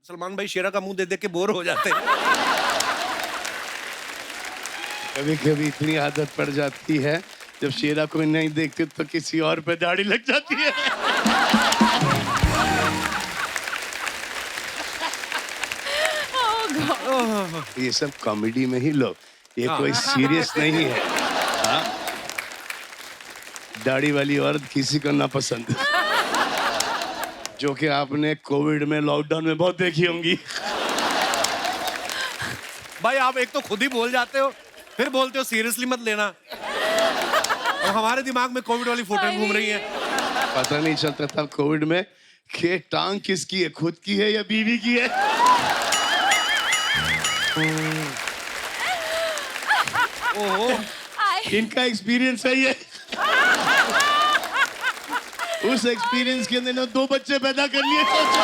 सलमान भाई शेरा का मुंह दे दे के बोर हो जाते हैं। कभी कभी इतनी आदत पड़ जाती है, जब शेरा को नहीं देखते तो किसी और पे दाढ़ी लग जाती है। ये सब कॉमेडी में ही लो, ये कोई सीरियस नहीं है। हाँ? दाढ़ी वाली औरत किसी को ना पसंद, जो कि आपने कोविड में लॉकडाउन में बहुत देखी होंगी। भाई आप एक तो खुद ही बोल जाते हो, फिर बोलते हो सीरियसली मत लेना, और हमारे दिमाग में कोविड वाली फोटो घूम रही है। पता नहीं चलता था कोविड में कि टांग किसकी है, खुद की है या बीवी की है। ओहो, इनका एक्सपीरियंस है ये। उस एक्सपीरियंस के अंदर इन्होंने 2 बच्चे पैदा कर लिए। सोचो।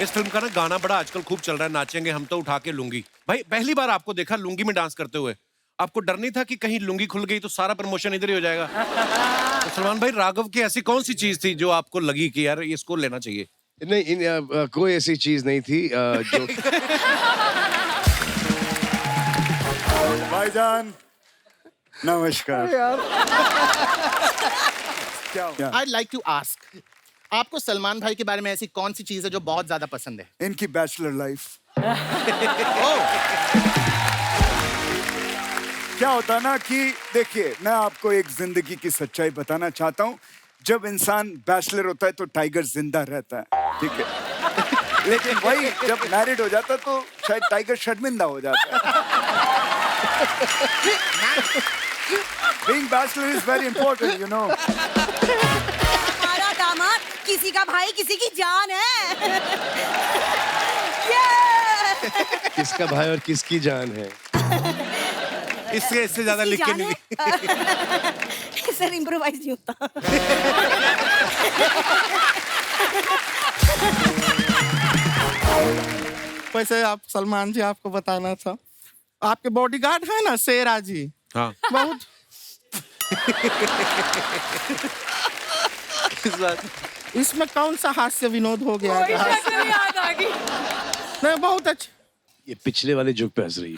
इस फिल्म का ना गाना बड़ा आजकल खूब चल रहा है, नाचेंगे हम तो उठा के लुंगी। भाई पहली बार आपको देखा लुंगी में डांस करते हुए, आपको डर नहीं था कि कहीं लुंगी खुल गई तो सारा प्रमोशन इधर ही हो जाएगा? तो सलमान भाई, राघव की ऐसी कौन सी चीज थी जो आपको लगी कि यार इसको लेना चाहिए? नहीं, कोई ऐसी चीज नहीं थी जो भाईजान नमस्कार। क्या I'd like to ask, आपको सलमान भाई के बारे में ऐसी कौन सी चीज है जो बहुत ज्यादा पसंद है? इनकी बैचलर लाइफ। क्या होता ना कि देखिए, मैं आपको एक जिंदगी की सच्चाई बताना चाहता हूँ। जब इंसान बैचलर होता है तो टाइगर जिंदा रहता है, ठीक है। लेकिन वही जब मैरिड हो जाता है तो शायद टाइगर शर्मिंदा हो जाता है। Being bachelor is very important, you know. हमारा दामाद किसी का भाई किसी की जान है। किसका भाई और किसकी जान है। इससे ज्यादा लिख के नहीं दी। सर इम्प्रोवाइज नहीं होता। वैसे आप सलमान जी, आपको बताना था, आपके बॉडीगार्ड है ना शेरा जी, हाँ। बहुत किस बात? इसमें कौन सा हास्य विनोद हो गया? याद आ गई। नहीं, बहुत अच्छा। ये पिछले वाले जोक पे हंस रही है।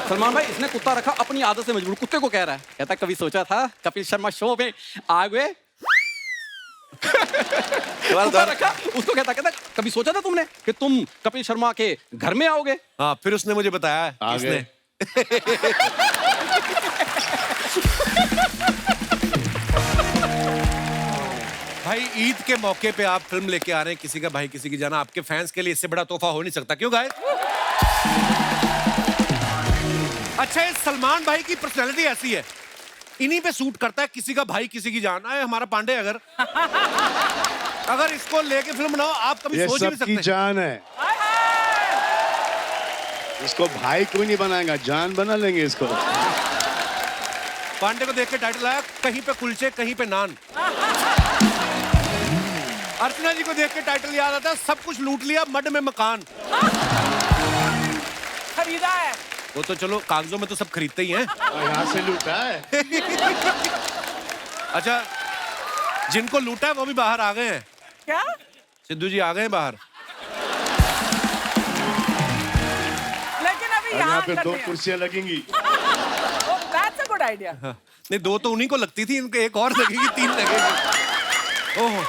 सलमान भाई, इसने कुत्ता रखा अपनी आदत से मजबूर। कुत्ते को कह रहा है, कहता कभी सोचा था कपिल शर्मा शो में आ गए। कुत्ता रखा, उसको कहता कभी सोचा था तुमने कि तुम कपिल शर्मा के घर में आओगे? हाँ, फिर उसने मुझे बताया किसने। भाई ईद के मौके पे आप फिल्म लेके आ रहे हैं किसी का भाई किसी की जान, आपके फैंस के लिए इससे बड़ा तोहफा हो नहीं सकता, क्यों गाइस? अच्छा, ये सलमान भाई की पर्सनैलिटी ऐसी है, इन्हीं पे सूट करता है, किसी का भाई किसी की जान। आए हमारा पांडे अगर इसको लेके फिल्म बनाओ, आप कभी ये सोच ही नहीं सबकी सकते। जान है। इसको भाई कोई नहीं बनाएगा, जान बना लेंगे इसको। पांडे को देख के टाइटल आया, कहीं पे कुलचे कहीं पे नान। अर्चना जी को देख के टाइटल याद आता है, सब कुछ लूट लिया मड में मकान। खरीदा है वो तो चलो कागजों में तो सब खरीदते ही हैं। यहाँ से लूटा है। अच्छा, जिनको लूटा है वो भी बाहर आ गए हैं। क्या? सिद्धू जी आ गए हैं बाहर। लेकिन अभी और यहाँ पे करते 2 हैं। कुर्सियां लगेंगी। That's a good idea. नहीं, 2 तो उन्हीं को लगती थी, इनको एक और लगेगी, 3 लगेगी। ओह,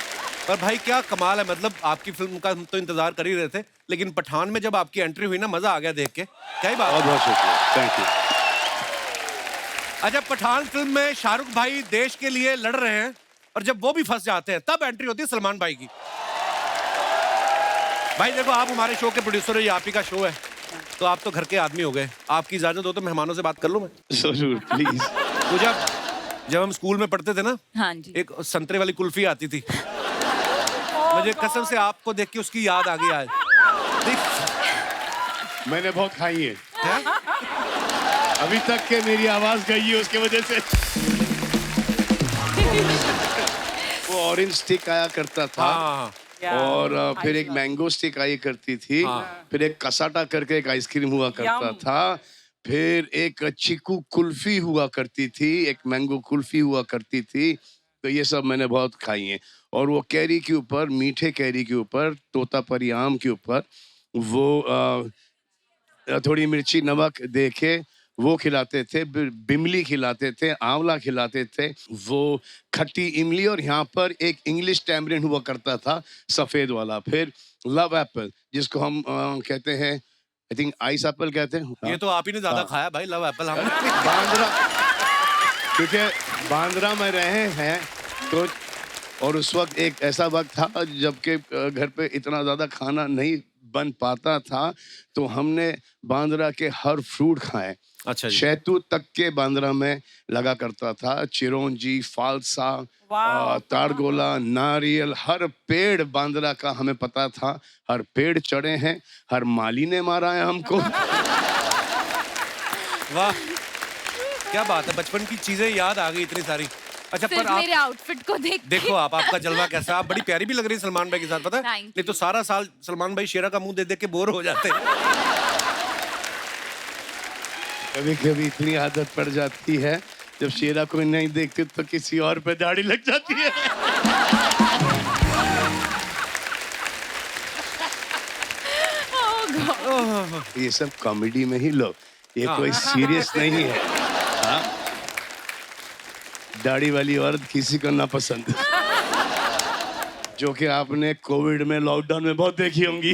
पर भाई क्या कमाल है, मतलब आपकी फिल्म का हम तो इंतजार कर ही रहे थे, लेकिन पठान में जब आपकी एंट्री हुई ना, मजा आ गया देख के। क्या ही बात है। बहुत शुक्रिया, थैंक यू। अच्छा, पठान फिल्म में शाहरुख भाई देश के लिए लड़ रहे हैं और जब वो भी फंस जाते हैं तब एंट्री होती है सलमान भाई की। भाई देखो, आप हमारे शो के प्रोड्यूसर हो, ये आप ही का शो है, तो आप तो घर के आदमी हो गए, आपकी इजाजत हो तो मेहमानों से बात कर लूं मैं? जरूर, प्लीज। तो जब हम स्कूल में पढ़ते थे ना, हाँ जी। एक संतरे वाली कुल्फी आती थी, मुझे कसम से आपको देख के उसकी याद आ गई आज। मैंने बहुत खाई है। अभी तक के मेरी आवाज गई है उसके वजह से। वो ऑरेंज स्टिक आया करता था। हाँ। और फिर एक मैंगो स्टिक आई करती थी। फिर एक कसाटा करके एक आइसक्रीम हुआ करता था। फिर एक चीकू कुल्फी हुआ करती थी, एक मैंगो कुल्फी हुआ करती थी। तो ये सब मैंने बहुत खाई हैं। और वो कैरी के ऊपर, मीठे कैरी के ऊपर, तोतापरी आम के ऊपर वो थोड़ी मिर्ची नमक दे के वो खिलाते थे, बिमली खिलाते थे, आंवला खिलाते थे, वो खट्टी इमली, और यहाँ पर एक इंग्लिश टैमरिन हुआ करता था सफ़ेद वाला। फिर लव एप्पल, जिसको हम कहते हैं, आई थिंक आइस एप्पल कहते हैं। ये तो आप ही ने ज्यादा खाया भाई, लव एप्पल। हम बांद्रा, क्योंकि बांद्रा में रहे हैं तो, और उस वक्त एक ऐसा वक्त था जबकि घर पे इतना ज़्यादा खाना नहीं बन पाता था, तो हमने बांद्रा के हर फ्रूट खाए। अच्छा जी। शहतूत तक के बांद्रा में लगा करता था, चिरौंजी, फालसा, तारगोला, नारियल, हर पेड़ बांद्रा का हमें पता था। हर पेड़ चढ़े हैं, हर माली ने मारा है हमको। वाह, क्या बात है, बचपन की चीजें याद आ गई इतनी सारी। अच्छा, पर सिर्फ आप मेरे आउटफिट को देख के। देखो, आपका जलवा कैसा, आप बड़ी प्यारी भी लग रही है सलमान भाई के साथ, पता है? Thank नहीं तो सारा साल सलमान भाई शेरा का मुंह देख के बोर हो जाते हैं। कभी कभी इतनी आदत पड़ जाती है, जब शेरा को नहीं देखते तो किसी और पे दाढ़ी लग जाती है। ये सब कॉमेडी में ही लो, ये कोई सीरियस नहीं है। हाँ? दाढ़ी वाली औरत किसी को ना पसंद, जो कि आपने कोविड में, लॉकडाउन में बहुत देखी होंगी।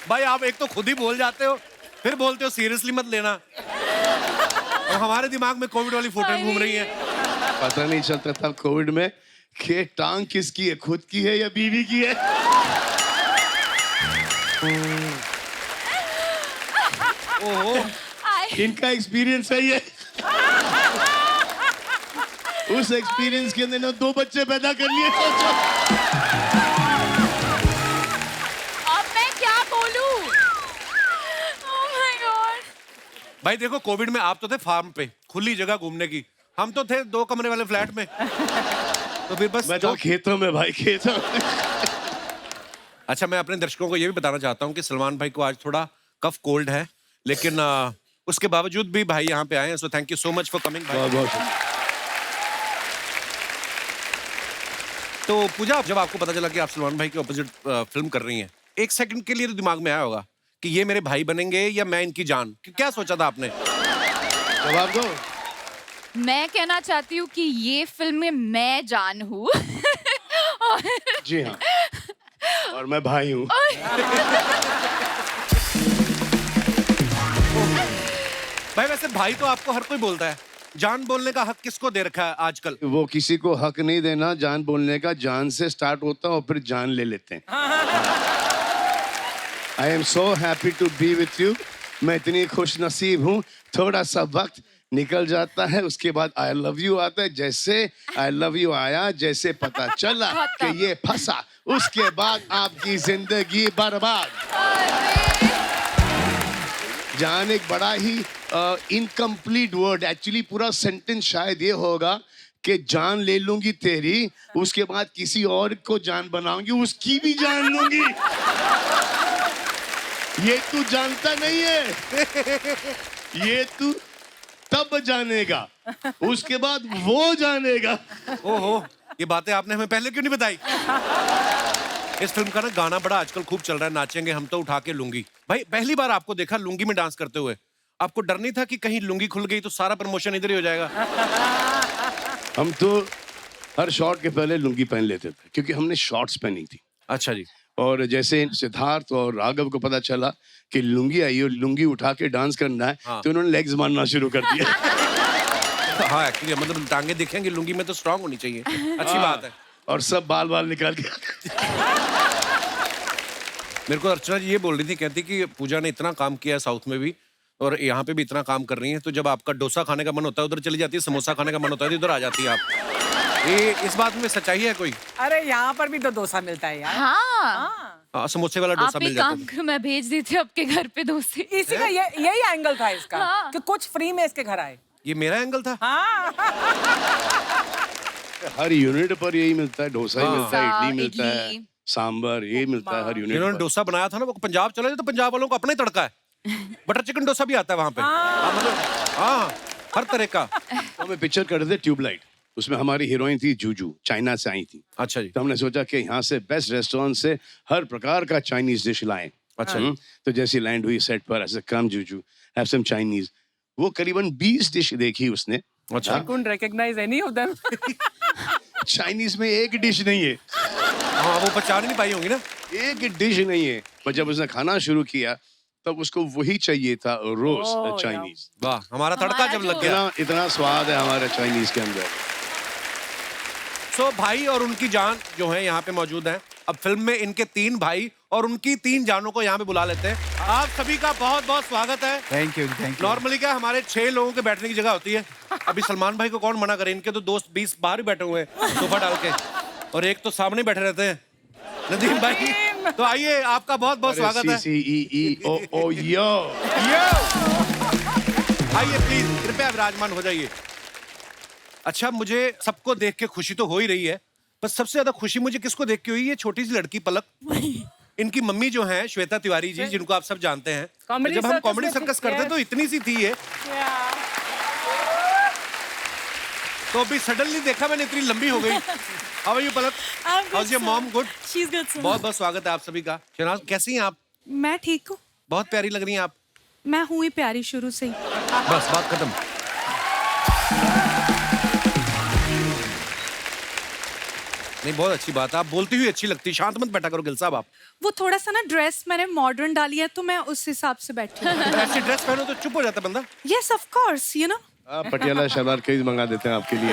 भाई आप एक तो खुद ही बोल जाते हो, फिर बोलते हो सीरियसली मत लेना, और हमारे दिमाग में कोविड वाली फोटो घूम रही है। पता नहीं चलता था कोविड में कि टांग किसकी है, खुद की है या बीवी की है। ओहो, इनका एक्सपीरियंस है ये। उस एक्सपीरियंस के अंदर इन्होंने 2 बच्चे पैदा कर लिए। सोचो, अब मैं क्या बोलूं? Oh my God! भाई देखो, कोविड में आप तो थे फार्म पे, खुली जगह घूमने की, हम तो थे 2 कमरे वाले फ्लैट में। तो फिर बस मैं तो खेतों में भाई, खेतों में। अच्छा, मैं अपने दर्शकों को ये भी बताना चाहता हूँ कि सलमान भाई को आज थोड़ा कफ कोल्ड है, लेकिन उसके बावजूद भी भाई यहाँ पे आए हैं, so thank you so much for coming भाई। बहुत बहुत तो पूजा, जब आपको पता चला कि आप सलमान भाई के ऑपोजिट फिल्म कर रही हैं, एक सेकंड के लिए तो दिमाग में आया होगा कि ये मेरे भाई बनेंगे या मैं इनकी जान, क्या सोचा था आपने? जवाब दो। मैं कहना चाहती हूँ कि ये फिल्म में मैं जान हूँ। जी हाँ, और मैं भाई हूँ। भाई वैसे भाई तो आपको हर कोई बोलता है, जान बोलने का हक किसको दे रखा है आजकल? वो किसी को हक नहीं देना जान बोलने का, जान से स्टार्ट होता है और फिर जान ले लेते हैं। I am so happy to be with you. मैं इतनी खुश नसीब हूँ, थोड़ा सा वक्त निकल जाता है, उसके बाद आई लव यू आता है। जैसे आई लव यू आया, जैसे पता चला कि ये फंसा, उसके बाद आपकी जिंदगी बर्बाद। जान एक बड़ा ही इनकम्प्लीट वर्ड, एक्चुअली पूरा सेंटेंस शायद ये होगा कि जान ले लूंगी तेरी, उसके बाद किसी और को जान बनाऊंगी, उसकी भी जान लूंगी। ये तू जानता नहीं है, ये तू तब जानेगा, उसके बाद वो जानेगा। ओहो, ये बातें आपने हमें पहले क्यों नहीं बताई? इस फिल्म का ना गाना बड़ा आजकल खूब चल रहा है, नाचेंगे हम तो उठा के लुंगी। भाई पहली बार आपको देखा लुंगी में डांस करते हुए, आपको डर नहीं था कि कहीं लुंगी खुल गई तो सारा प्रमोशन इधर ही हो जाएगा? हम तो हर शॉट के पहले लुंगी पहन लेते थे, क्योंकि हमने शॉर्ट्स पहनी थी। अच्छा जी। और जैसे सिद्धार्थ और राघव को पता चला कि लुंगी आई और लुंगी उठा के डांस करना है, हाँ। तो उन्होंने लेग्स मारना शुरू कर दिया। हाँ, एक्चुअली मतलब टांगे दिखेंगे, लुंगी में तो स्ट्रांग होनी चाहिए। अच्छी बात है। और सब बाल बाल निकाल के। मेरे को अर्चना जी ये बोल रही थी, कहती कि पूजा ने इतना काम किया है साउथ में भी और यहाँ पे भी इतना काम कर रही है, तो जब आपका डोसा खाने का मन होता है उधर चली जाती है, समोसा खाने का मन होता है इधर आ जाती है आप। ये इस बात में सच्चाई है कोई? अरे यहाँ पर भी तो डोसा मिलता है यार। हाँ, समोसे वाला डोसा आप मिल एक जाता काम है। करो, मैं भेज दी थी आपके घर पे डोसे। इसी का यही एंगल था इसका, हाँ। कि कुछ फ्री में इसके घर आए। ये मेरा एंगल था। हाँ। हर यूनिट पर यही मिलता है, डोसा ही मिलता है, इडली मिलता है, इडली। सांबर, ये मिलता है हर यूनिट जिन्होंने पर। डोसा बनाया था ना, वो पंजाब चले जाए तो पंजाब वालों को अपना ही तड़का है। बटर चिकन डोसा भी आता है वहाँ पे। हाँ, मतलब हाँ, हर तरह का। हमें पिक्चर कर रहे थे ट्यूबलाइट, उसमें हमारी हीरोइन थी जूजू, चाइना से आई थी। अच्छा जी। तो हमने सोचा कि यहाँ से बेस्ट रेस्टोरेंट से हर प्रकार का चाइनीज डिश लाएं। अच्छा। तो जैसी लैंड हुई सेट पर, ऐसे कम जूजू, हैव सम चाइनीज। वो करीबन 20 डिश देखी उसने। अच्छा। I couldn't recognize any of them. Chinese में एक डिश नहीं है, हाँ, वो पहचान नहीं पाई होंगी ना। एक डिश नहीं है। पर जब उसने खाना शुरू किया तब उसको वही चाहिए था, Oh, रोज चाइनीज। वाह, हमारा तड़का जब लग गया। इतना स्वाद है हमारे चाइनीज के अंदर। सो भाई और उनकी जान जो है यहाँ पे मौजूद है। अब फिल्म में इनके 3 भाई और उनकी 3 जानों को यहाँ पे बुला लेते हैं। आप सभी का बहुत बहुत स्वागत है। Thank you, thank you. Normally क्या हमारे 6 लोगों के बैठने की जगह होती है। अभी सलमान भाई को कौन मना करे, इनके तो दोस्त 20 बाहर ही बैठे हुए हैं सोफा डाल के, और एक तो सामने बैठे रहते हैं, नदीम भाई। तो आइए, आपका बहुत बहुत स्वागत है। CCEEO यो। आइए प्लीज, कृपया विराजमान हो जाइए। अच्छा, मुझे सबको देख के खुशी तो हो ही रही है, पर सबसे ज्यादा खुशी मुझे किसको देख के हुई, ये छोटी सी लड़की पलक। इनकी मम्मी जो है श्वेता तिवारी जी, जिनको आप सब जानते हैं। Comedy जब हम circus कॉमेडी में सर्कस थी, करते तो इतनी सी थी ये, तो अभी सडनली देखा मैंने इतनी लंबी हो गई। How are you Palak? How's your mom? Good. She's good, sir. बहुत बहुत स्वागत है आप सभी का। शहनाज, कैसी हैं आप? मैं ठीक हूँ। बहुत प्यारी लग रही हैं आप। मैं हुई प्यारी शुरू से ही। बस बात खत्म। नहीं, बहुत अच्छी बात है, आप बोलती हुई अच्छी लगती। शांत मत बैठा करो गिल साहब आप। वो थोड़ा सा ना ड्रेस मैंने मॉडर्न डाली है तो मैं उस हिसाब से बैठी हूँ। ऐसी ड्रेस पहनो तो चुप हो जाता बंदा। Yes of course, you know. Patiala salwar kameez मंगा देते हैं आपके लिए।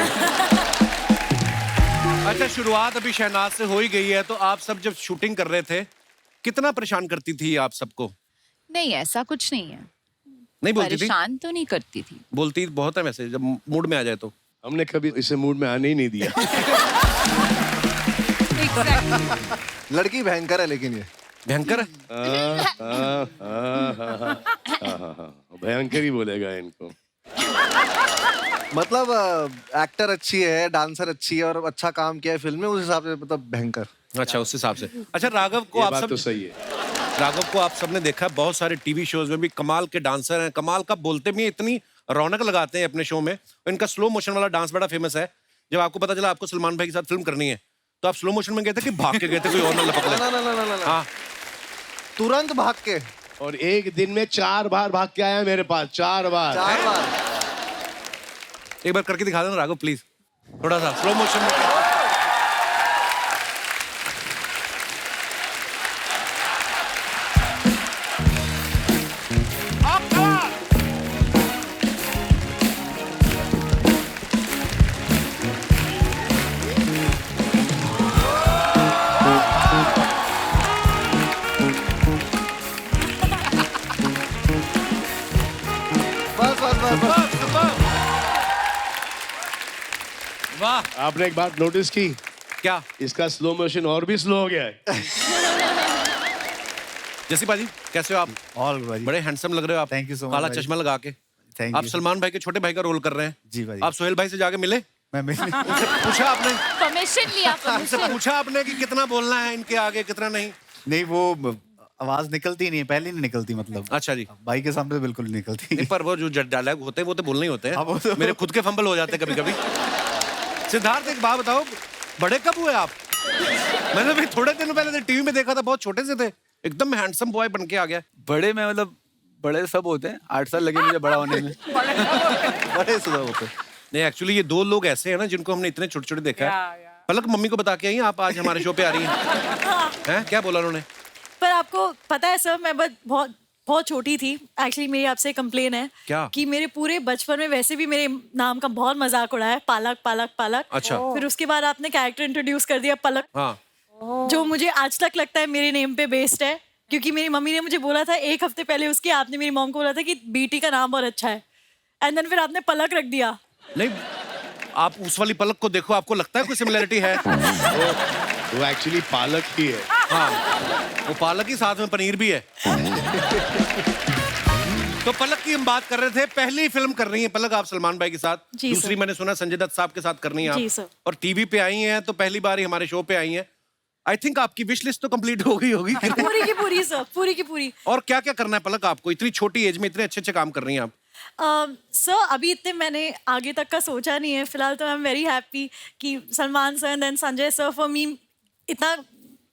अच्छा, शुरुआत अभी शहनाज से हो ही गई है, तो आप सब जब शूटिंग कर रहे थे कितना परेशान करती थी आप सबको? नहीं, ऐसा कुछ नहीं है। नहीं बोलती थी? परेशान तो नहीं करती थी। बोलती बहुत है वैसे, जब मूड में आ जाए तो। हमने कभी इसे मूड में आने ही नहीं दिया। लड़की भयंकर है, लेकिन ये भयंकर है। भयंकर ही बोलेगा इनको। मतलब एक्टर अच्छी है, डांसर अच्छी है और अच्छा काम किया है फिल्म में, उस हिसाब से मतलब भयंकर। अच्छा, उस हिसाब से। अच्छा, राघव को ये आप बात सब तो सही है। राघव को आप सबने देखा है, बहुत सारे टीवी शोज में भी कमाल के डांसर हैं, कमाल का बोलते भी हैं, इतनी रौनक लगाते हैं अपने शो में। इनका स्लो मोशन वाला डांस बड़ा फेमस है। जब आपको पता चला आपको सलमान भाई के साथ फिल्म करनी है, तो आप स्लो मोशन में गए थे कि भाग के गए थे, कोई और ना लपक ले? ना। हाँ, तुरंत भाग के। और एक दिन में 4 बार भाग के आया मेरे पास, 4 बार। 4 बार। एक बार करके दिखा देना राघव प्लीज, थोड़ा सा स्लो मोशन में। बस। वाह, आपने एक बात नोटिस की, क्या? इसका स्लो मोशन और भी स्लो हो गया है। जैसी बाजी, कैसे हो आप? ऑल भाई, बड़े हैंडसम लग रहे हो आप। Thank you so much, काला भाई। चश्मा लगा के। थैंक आप यू। सलमान भाई के छोटे भाई का रोल कर रहे हैं। जी भाई। आप सोहेल भाई से जाके मिले? मैं मिली। उनसे पूछा आपने? परमिशन लिया, उनसे परमिशन। पूछा आपने कि कितना बोलना है इनके आगे, कितना नहीं? नहीं, वो आवाज निकलती नहीं है, पहले नहीं निकलती, मतलब अच्छा जी। भाई के सामने तो बिल्कुल नहीं निकलती। नहीं, पर वो जो डायलॉग होते हैं वो तो बोलने ही होते हाँ, वो हैं। तो- मेरे खुद के फंबल हो जाते हैं कभी कभी। सिद्धार्थ, एक बात बताओ, बड़े कब हुए आप? मैंने भी थोड़े दिन पहले टीवी में देखा था, बहुत छोटे से थे, एकदम हैंडसम बॉय बन के आ गया। बड़े में मतलब बड़े सब होते हैं, 8 साल लगे मुझे बड़ा होने में। बड़े सब होते हैं। नहीं, एक्चुअली ये 2 लोग ऐसे हैं ना जिनको हमने इतने छोटे छोटे देखा है। पलक, मम्मी को बता के आई हैं आप आज हमारे शो पे आ रही हैं? हैं, क्या बोला उन्होंने? पर आपको पता है सर, मैं बहुत बहुत छोटी थी। एक्चुअली मेरी आपसे कंप्लेन है क्या? कि मेरे पूरे बचपन में वैसे भी मेरे नाम का बहुत मजाक उड़ा है, पालक पालक पालक। अच्छा। फिर उसके बाद आपने कैरेक्टर इंट्रोड्यूस कर दिया पलक, हाँ, जो मुझे आज तक लगता है मेरे नेम पे बेस्ड है, क्योंकि मेरी मम्मी ने मुझे बोला था 1 हफ्ते पहले उसके, आपने मेरी मॉम को बोला था कि बेटी का नाम बहुत अच्छा है, एंड देन फिर आपने पलक रख दिया। नहीं, आप उस वाली पलक को देखो, आपको लगता है कोई सिमिलरिटी है? वो एक्चुअली पालक ही है। हाँ, वो पालक ही साथ में पनीर भी है। तो पलक की हम बात कर रहे थे, पहली फिल्म कर रही है पलक आप सलमान भाई के साथ। जी दूसरी सर। मैंने सुना संजय दत्त साहब के साथ करनी है जी आप। सर। और टीवी पे आई हैं तो पहली बार ही हमारे शो पे आई हैं। आई थिंक आपकी विश लिस्ट तो कंप्लीट हो गई होगी। पूरी की पूरी सर, पूरी की पूरी। और क्या क्या करना है पलक आपको? इतनी छोटी एज में इतने अच्छे अच्छे काम कर रही हैं आप। सर अभी इतने मैंने आगे तक का सोचा नहीं है फिलहाल, तो आई एम वेरी हैप्पी कि Salman sir and then Sanjay sir, for me इतना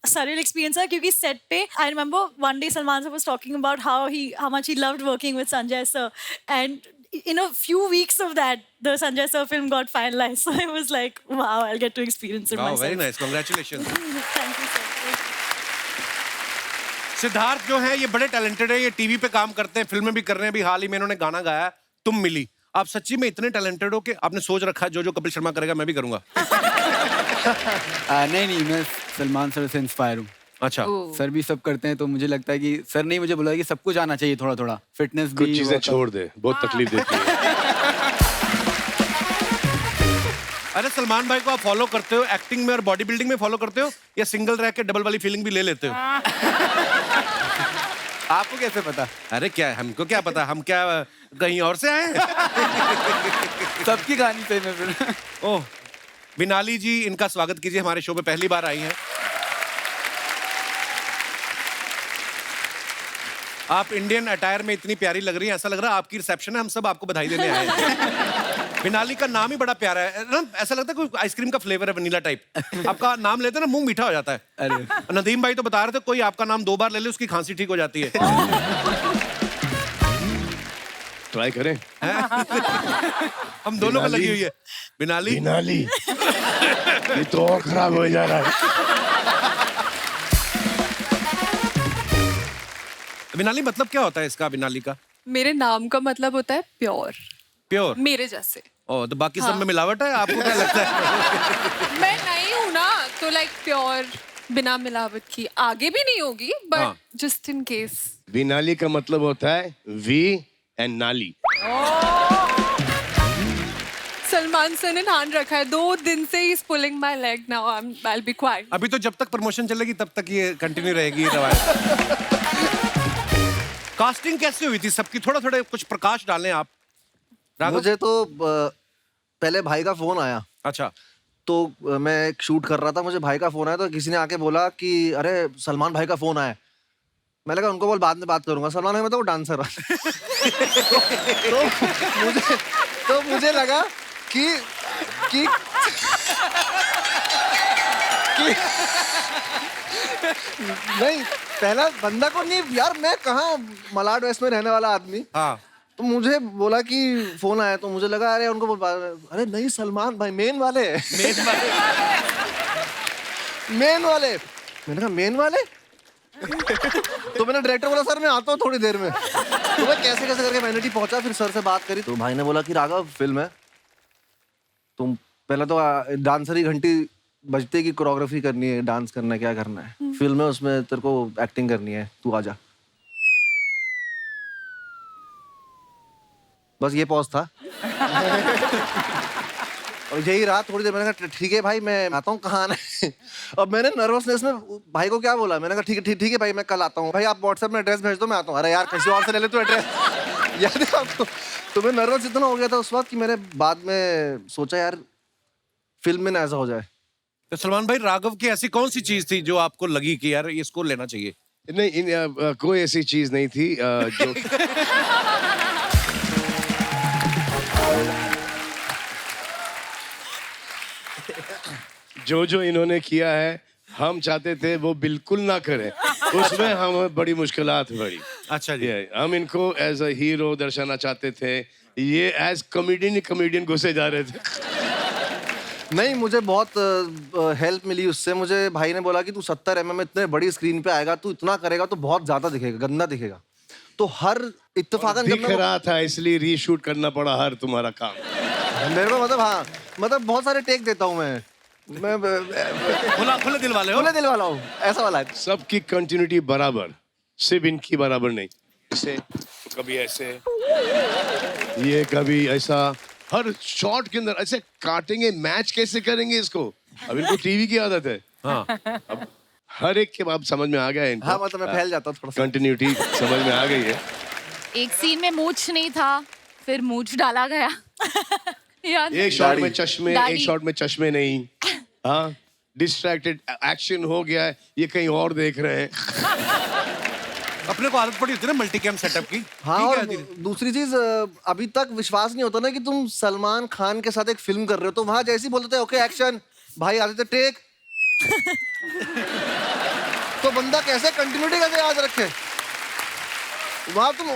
surreal experience है क्योंकि सेट पे I remember one day Salman sir was talking about how much he loved working with Sanjay sir, and in a few weeks of that the Sanjay sir film got finalized, so I was like wow, I'll get to experience it Wow, myself. very nice, congratulations. Thank you sir. Siddharth जो है ये बड़े talented है, ये TV पे काम करते हैं, फिल्में भी कर रहे हैं, अभी हाल ही में इन्होंने गाना गाया तुम मिली। आप सच्ची में इतने टैलेंटेड हो कि आपने सोच रखा जो कपिल शर्मा करेगा मैं भी करूंगा? नहीं मैं सलमान सर से इंस्पायर हूँ। अच्छा। सर भी सब करते हैं तो मुझे लगता है कि सर ने मुझे बोला कि सब कुछ आना चाहिए, थोड़ा थोड़ा फिटनेस भी। कुछ चीजें छोड़ दे, बहुत तकलीफ देती है। अरे सलमान भाई को आप फॉलो करते हो एक्टिंग में और बॉडी बिल्डिंग में फॉलो करते हो, या सिंगल रह के डबल वाली फीलिंग भी ले लेते हो? आपको कैसे पता? अरे क्या हमको क्या पता, हम क्या कहीं और से आए हैं? सबकी कहानी सही में फिर। ओह, बिनाली जी, इनका स्वागत कीजिए, हमारे शो पे पहली बार आई हैं। आप इंडियन अटायर में इतनी प्यारी लग रही हैं, ऐसा लग रहा है आपकी रिसेप्शन है, हम सब आपको बधाई देने आए हैं। बिनाली का नाम ही बड़ा प्यारा है ना, ऐसा लगता है कोई आइसक्रीम का फ्लेवर है, वनीला टाइप। आपका नाम लेते हैं ना मुंह मीठा हो जाता है। अरे नदीम भाई तो बता रहे थे कोई आपका नाम 2 बार ले ले उसकी खांसी ठीक हो जाती है। ट्राई करें? हम दोनों को लगी हुई है। बिनाली बिनाली ये तो और खराब हो जा रहा है। बिनाली मतलब क्या होता है इसका, बिनाली का? मेरे नाम का मतलब होता है प्योर। प्योर? मेरे जैसे। ओ, तो बाकी सब में मिलावट है, आपको क्या लगता है? मैं नहीं हूँ ना, तो लाइक प्योर बिना मिलावट की आगे भी नहीं होगी, बट जस्ट इन केस। बिनाली का मतलब होता है वी एंड नाली। सलमान सर ने ध्यान रखा है, 2 दिन से ही pulling my leg, now I'll be quiet। अभी तो जब तक प्रमोशन चलेगी तब तक ये कंटिन्यू रहेगी ये रवायत। कास्टिंग कैसे हुई थी सबकी, थोड़ा थोड़ा कुछ प्रकाश डालें आप। मुझे तो पहले भाई का फोन आया। अच्छा। तो मैं एक शूट कर रहा था, मुझे भाई का फोन आया, तो किसी ने आके बोला कि अरे सलमान भाई का फोन आया। मैंने कहा उनको बोल बाद में बात करूंगा। सलमान भाई मतलब वो डांसर तो मुझे लगा कि नहीं, पहला बंदा को नहीं यार, मैं कहाँ मलाड वेस्ट में रहने वाला आदमी। हाँ। तो मुझे बोला कि फोन आया, तो मुझे लगा अरे उनको अरे नहीं सलमान भाई मेन वाले मेन वाले। मैंने कहा मेन वाले? तो मैंने डायरेक्टर बोला सर मैं आता हूँ थोड़ी देर में। तो मैं कैसे कैसे करके वैनिटी पहुंचा, फिर सर से बात करी, तो भाई ने बोला कि राघव फिल्म है, तुम पहले तो डांसर ही घंटी बजते की कोरियोग्राफी करनी है, डांस करना है, क्या करना है, फिल्म है उसमें तेरे को एक्टिंग करनी है, तू आजा। बस ये पॉज था। और यही रहा थोड़ी देर। मैंने कहा ठीक है भाई मैं आता हूँ, कहाँ आना है? अब मैंने नर्वसनेस में भाई को क्या बोला, मैंने कहा ठीक है भाई मैं कल आता हूँ। भाई आप व्हाट्सएप में एड्रेस भेज दो, मैं आता हूँ। अरे यार किसी और से ले ले तू एड्रेस, याद है आपको? तो मैं नर्वस इतना हो गया था उस वक्त कि मैंने बाद में सोचा यार फिल्म में ना ऐसा हो जाए। तो सलमान भाई राघव की ऐसी कौन सी चीज थी जो आपको लगी कि यार इसको लेना चाहिए? नहीं, कोई ऐसी चीज नहीं थी जो इन्होंने किया है हम चाहते थे वो बिल्कुल ना करें। उसमें हम बड़ी मुश्किलात बड़ी। अच्छा जी। हम इनको एज अ हीरो दर्शाना चाहते थे, ये एज कॉमेडियन घुसे जा रहे थे। नहीं, मुझे बहुत हेल्प मिली उससे। मुझे भाई ने बोला कि तू 70 mm इतने बड़ी स्क्रीन पे आएगा, तू इतना करेगा तो बहुत ज्यादा दिखेगा, गंदा दिखेगा। तो हर इत्तेफाकन दिख रहा था इसलिए रीशूट करना पड़ा हर तुम्हारा काम। मेरे को मतलब हाँ, मतलब बहुत सारे टेक देता हूँ मैं खुले दिल वाले हो? खुले दिल वाला हूँ, ऐसा वाला है। सबकी कंटिन्यूटी बराबर, सिर्फ इनकी बराबर नहीं। ऐसे तो कभी ऐसे, ये कभी ऐसा, हर शॉट के अंदर ऐसे काटेंगे। मैच कैसे करेंगे इसको? अब इनको टीवी की आदत है। हाँ। अब हर एक के बाद समझ में आ गया है इनको। हाँ, मतलब मैं फैल जाता हूँ थोड़ा सा। कंटिन्यूटी समझ में आ गई है। एक सीन में मूंछ नहीं था, फिर मूंछ डाला गया। याद एक शॉट में चश्मे, एक शॉट में चश्मे नहीं। हाँ, डिस्ट्रैक्टेड एक्शन हो गया है, ये कहीं और देख रहे हैं। अपने को आदत पड़ी होती है ना मल्टी कैम सेटअप की। हाँ, ठीक और है, धीरे- दूसरी चीज अभी तक विश्वास नहीं होता ना कि तुम सलमान खान के साथ एक फिल्म कर रहे हो, तो वहां जैसे ही बोलते थे ओके एक्शन, भाई आते थे टेक, तो बंदा कैसे कंटिन्यूटी कैसे याद रखे? वहां तुम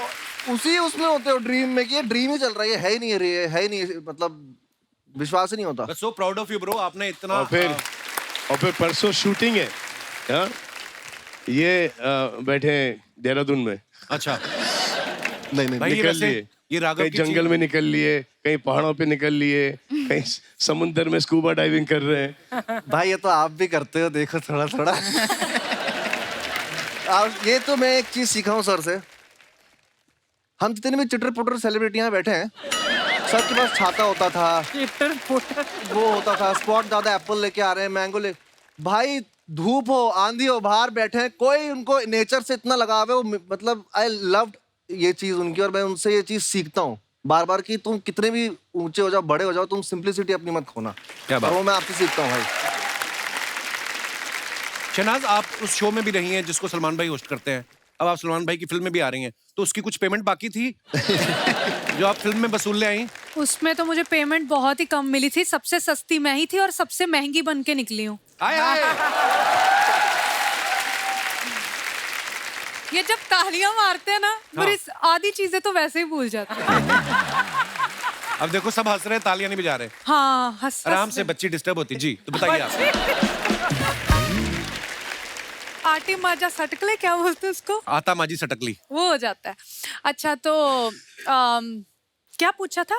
उसी उसमें होते हो ड्रीम में कि ये ड्रीम ही चल रहा है ही नहीं, है ही नहीं, मतलब विश्वास ही नहीं होता। So proud of you bro, आपने इतना और फिर परसों शूटिंग है, हाँ? ये बैठे हैं देहरादून में। अच्छा, नहीं भाई ये निकल वैसे लिए, ये राघव कहीं की जंगल चीज- में निकल लिए, कहीं पहाड़ों पे निकल लिए, कहीं समुंदर में स्कूबा डाइविंग कर रहे हैं। भाई ये तो आप भी करते हो, देखो थोड़ा थोड़ा। और ये तो मैं एक चीज सीखा हूँ सर से, हम जितने भी चिटर पुटर सेलिब्रिटियां बैठे हैं, सबके पास छाता होता था, वो होता था, स्पॉट ज्यादा एप्पल लेके आ रहे हैं, मैंगो ले, भाई धूप हो आंधी हो बाहर बैठे हैं, कोई उनको नेचर से इतना लगाव है, वो मतलब आई लव्ड ये चीज उनकी, और मैं उनसे ये चीज सीखता हूँ बार बार कि तुम कितने भी ऊंचे हो जाओ, बड़े हो जाओ, तुम सिंपलिसिटी अपनी मत खोना। क्या बात। और वो मैं आपसे सीखता हूँ भाई। शहनाज, आप उस शो में भी रही हैं जिसको सलमान भाई होस्ट करते हैं, अब आप सलमान भाई की फिल्म में भी आ रही हैं, तो उसकी कुछ पेमेंट बाकी थी जो आप फिल्म में वसूल ले आई? उसमें तो मुझे पेमेंट बहुत ही कम मिली थी, सबसे सस्ती मैं ही थी और सबसे महंगी बन के निकली हूँ। हाय हाय। ये जब तालियां मारते हैं ना, मेरी आधी चीजें तो वैसे ही भूल जाती हैं। अब देखो सब हंस रहे हैं, तालियां नहीं बजा रहे। हाँ, हंस आराम से, बच्ची डिस्टर्ब होती। जी तो बताइए आप। आटी माजा सटकले क्या बोलते हैं उसको? आता माजी सटकली। वो हो जाता है। अच्छा तो क्या पूछा था?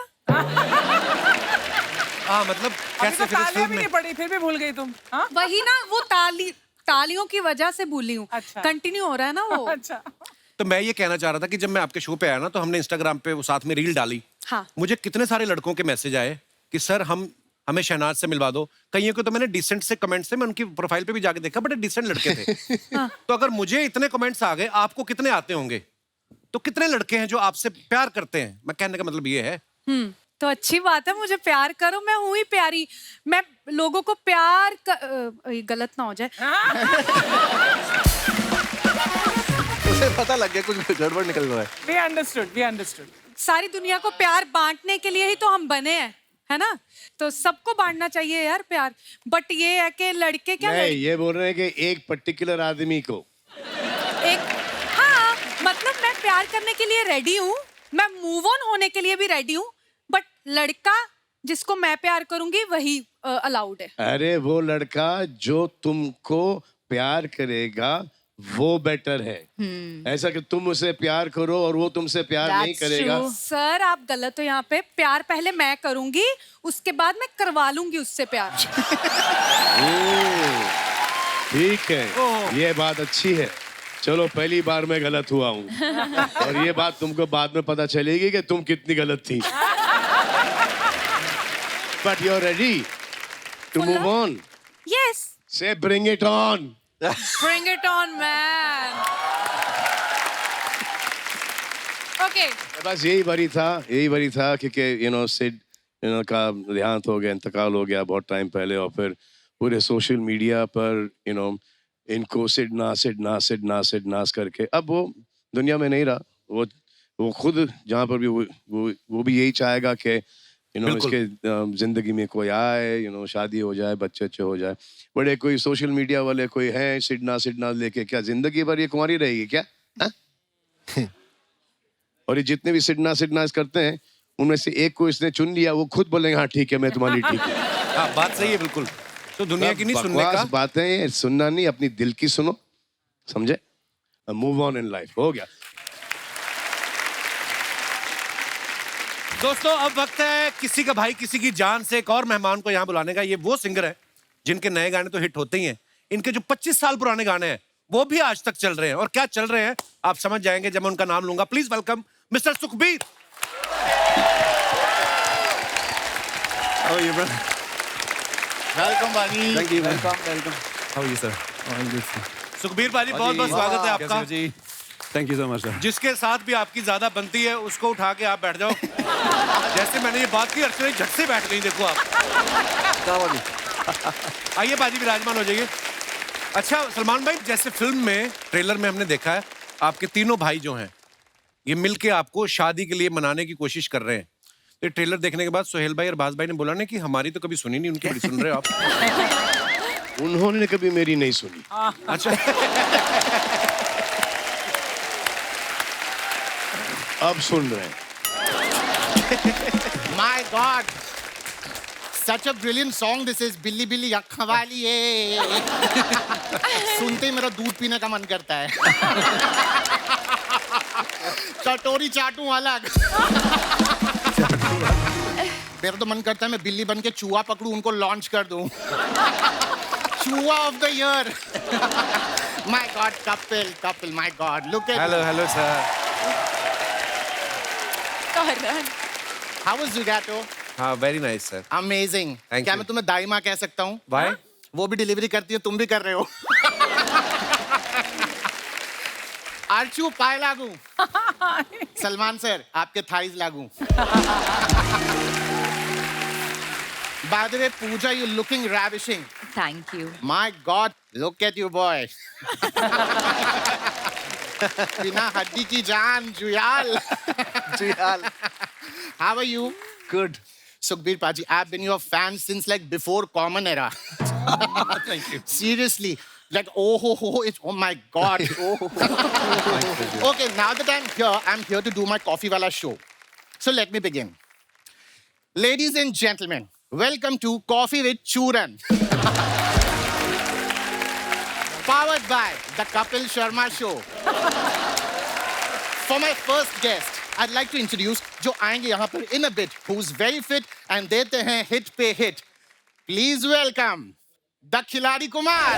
हाँ मतलब अभी तो तालियां भी नहीं पड़ी, फिर भी भूल गई तुम। हाँ? वही ना, वो तालियों की वजह से भूली हूँ। अच्छा। कंटिन्यू हो रहा है ना वो। अच्छा। तो मैं ये कहना चाह रहा था कि जब मैं आपके शो पे आया ना, तो हमने इंस्टाग्राम पे वो साथ में रील डाली। हाँ। मुझे कितने सारे लड़कों के मैसेज आए कि सर हमें शहनाज से मिलवा दो। कईयों को तो मैंने डिसेंट से कमेंट्स से, मैं उनकी प्रोफाइल पे भी जाके देखा, बड़े डिसेंट लड़के थे। तो अगर मुझे इतने कमेंट्स आ गए, आपको कितने आते होंगे? तो कितने लड़के हैं जो आपसे प्यार करते हैं? मैं कहने का मतलब ये है। तो अच्छी बात है, मुझे प्यार करो, मैं हूँ ही प्यारी। मैं लोगों को प्यार गलत ना हो जाए। उसे पता लग गया कुछ गड़बड़ निकल रहा है। We understood, we understood. सारी दुनिया को प्यार बांटने के लिए ही तो हम बने हैं, है ना? तो सबको बांटना चाहिए यार प्यार। बट ये है कि लड़के क्या नहीं, ये बोल रहे हैं कि एक पर्टिकुलर आदमी को हाँ, मतलब मैं प्यार करने के लिए रेडी हूँ, मैं मूव ऑन होने के लिए भी रेडी हूँ, बट लड़का जिसको मैं प्यार करूंगी वही अलाउड है। अरे वो लड़का जो तुमको प्यार करेगा वो बेटर है। ऐसा कि तुम उसे प्यार करो और वो तुमसे प्यार नहीं करेगा। सर आप गलत हो यहाँ पे। प्यार पहले मैं करूंगी, उसके बाद मैं करवा लूंगी उससे प्यार। ठीक है, ये बात अच्छी है। चलो पहली बार मैं गलत हुआ हूँ और ये बात तुमको बाद में पता चलेगी कि तुम कितनी गलत थी। But you're ready to move on. Yes. Say bring it on. Bring it on, man. Okay. बस यही वरी था क्योंकि सिड का देहांत हो गया, इंतकाल हो गया बहुत टाइम पहले, और फिर पूरे सोशल मीडिया पर इनको सिड नास करके अब वो दुनिया में नहीं रहा। वो खुद जहाँ पर भी वो भी यही चाहेगा कि इसके जिंदगी में कोई आए, शादी हो जाए, बच्चे अच्छे हो जाए। बड़े कोई सोशल मीडिया वाले कोई हैं सिडना लेके, क्या जिंदगी भर ये कुंवारी रहेगी क्या? और ये जितने भी सिडना करते हैं उनमें से एक को इसने चुन लिया, वो खुद बोलेंगे हाँ ठीक है मैं तुम्हारी ठीक है। हाँ बात सही है बिल्कुल। तो दुनिया की नहीं सुनने का, बातें सुनना नहीं, अपनी दिल की सुनो, समझे? Move on in life. हो गया दोस्तों, अब वक्त है किसी का भाई किसी की जान से एक और मेहमान को यहाँ बुलाने का। ये वो सिंगर है जिनके नए गाने तो हिट होते ही हैं, इनके जो 25 साल पुराने गाने हैं वो भी आज तक चल रहे हैं। और क्या चल रहे हैं आप समझ जाएंगे जब मैं उनका नाम लूंगा। Please welcome mister Sukhbir. Welcome बाजी। Thank you, man. Welcome. How are you, sir? Sukhbir बाजी बहुत बहुत स्वागत है आपका। जी, thank you so much sir. जिसके साथ भी आपकी ज्यादा बनती है उसको उठा के आप बैठ जाओ। जैसे मैंने ये बात की, अर्चना झट से बैठ गई। देखो आप, आइए बाजी विराजमान हो जाइए। अच्छा सलमान भाई, जैसे फिल्म में ट्रेलर में हमने देखा है आपके तीनों भाई जो हैं ये मिलके आपको शादी के लिए मनाने की कोशिश कर रहे हैं। ये ट्रेलर देखने के बाद सोहेल भाई और बाज भाई ने बोला ना कि हमारी तो कभी सुनी नहीं, उनकी बड़ी सुन रहे हो आप। उन्होंने कभी मेरी नहीं सुनी। अच्छा। अब सुन रहे हैं। My God, such a brilliant song this is. बिल्ली बिल्ली अक्खा वाली है। सुनते ही मेरा दूध पीने का मन करता है। कटोरी चाटूं अलग। मेरा तो मन करता है मैं बिल्ली बन के चूहा पकड़ूं, उनको लॉन्च कर दूं। चूहा of the year. My God, couple, my God, look at. Hello, sir. How was Zugato? हाँ, very nice, sir. Amazing. Thank क्या you. मैं तुम्हें दाई माँ कह सकता हूँ? Why? वो भी डिलीवरी करती है, तुम भी कर रहे हो। आर्चू पाए लागू। सलमान सर, आपके थाइज लागू। By the way, Pooja, you're looking ravishing. Thank you. My God, look at you, boy. बिना हड्डी की जान, Juyal. Juyal. How are you? Good. Sukhbir Paji, I've been your fan since like before Common Era. Thank you. Seriously. Like, oh my God. Okay, now that I'm here to do my Coffee Wala show. So let me begin. Ladies and gentlemen, welcome to Coffee with Churan. Powered by the Kapil Sharma Show. For my first guest, I'd like to introduce जो आएंगे यहाँ पर in a bit, who's very fit and देते हैं hit पे hit. Please welcome the खिलाड़ी Kumar.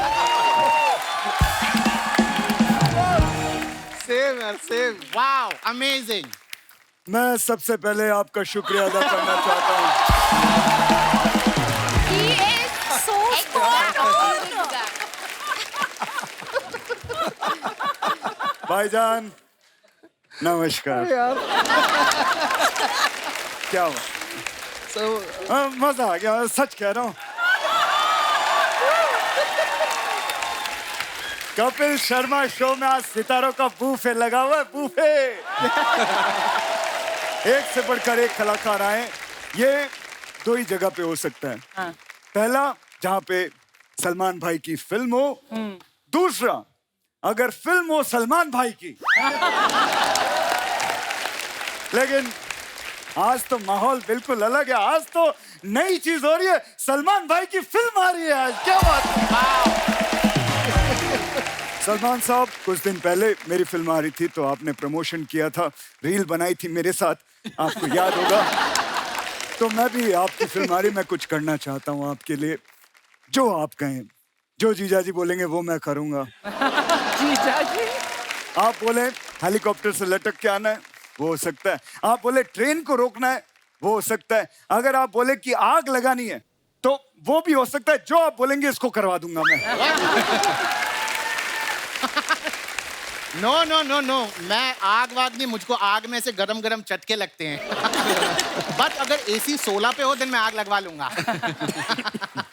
Same यार, same. Wow, amazing. मैं सबसे पहले आपका शुक्रिया अदा करना चाहता हूँ। He is so strong. भाईजान नमस्कार। क्या हुआ? मजा आ गया, सच कह रहा हूँ। कपिल शर्मा शो में आज सितारों का बूफे लगा हुआ है, बूफे। एक से बढ़कर एक कलाकार आए। ये दो ही जगह पे हो सकता है। पहला, जहाँ पे सलमान भाई की फिल्म हो। दूसरा, अगर फिल्म हो सलमान भाई की। लेकिन आज तो माहौल बिल्कुल अलग है। आज तो नई चीज हो रही है, सलमान भाई की फिल्म आ रही है आज। क्या बात है? सलमान साहब, कुछ दिन पहले मेरी फिल्म आ रही थी तो आपने प्रमोशन किया था, रील बनाई थी मेरे साथ, आपको याद होगा। तो मैं भी आपकी फिल्म आ रही, मैं कुछ करना चाहता हूँ आपके लिए। जो आप कहें, जो जीजा जी बोलेंगे वो मैं करूँगा। जीजा जी? आप बोले हेलीकॉप्टर से लटक के आना है, वो हो सकता है। आप बोले ट्रेन को रोकना है, वो हो सकता है। अगर आप बोले कि आग लगानी है तो वो भी हो सकता है। जो आप बोलेंगे इसको करवा दूंगा मैं। नो, मैं आग वाग नहीं, मुझको आग में से गरम गरम चटके लगते हैं। बट अगर AC 16 पे हो तो मैं आग लगवा लूंगा।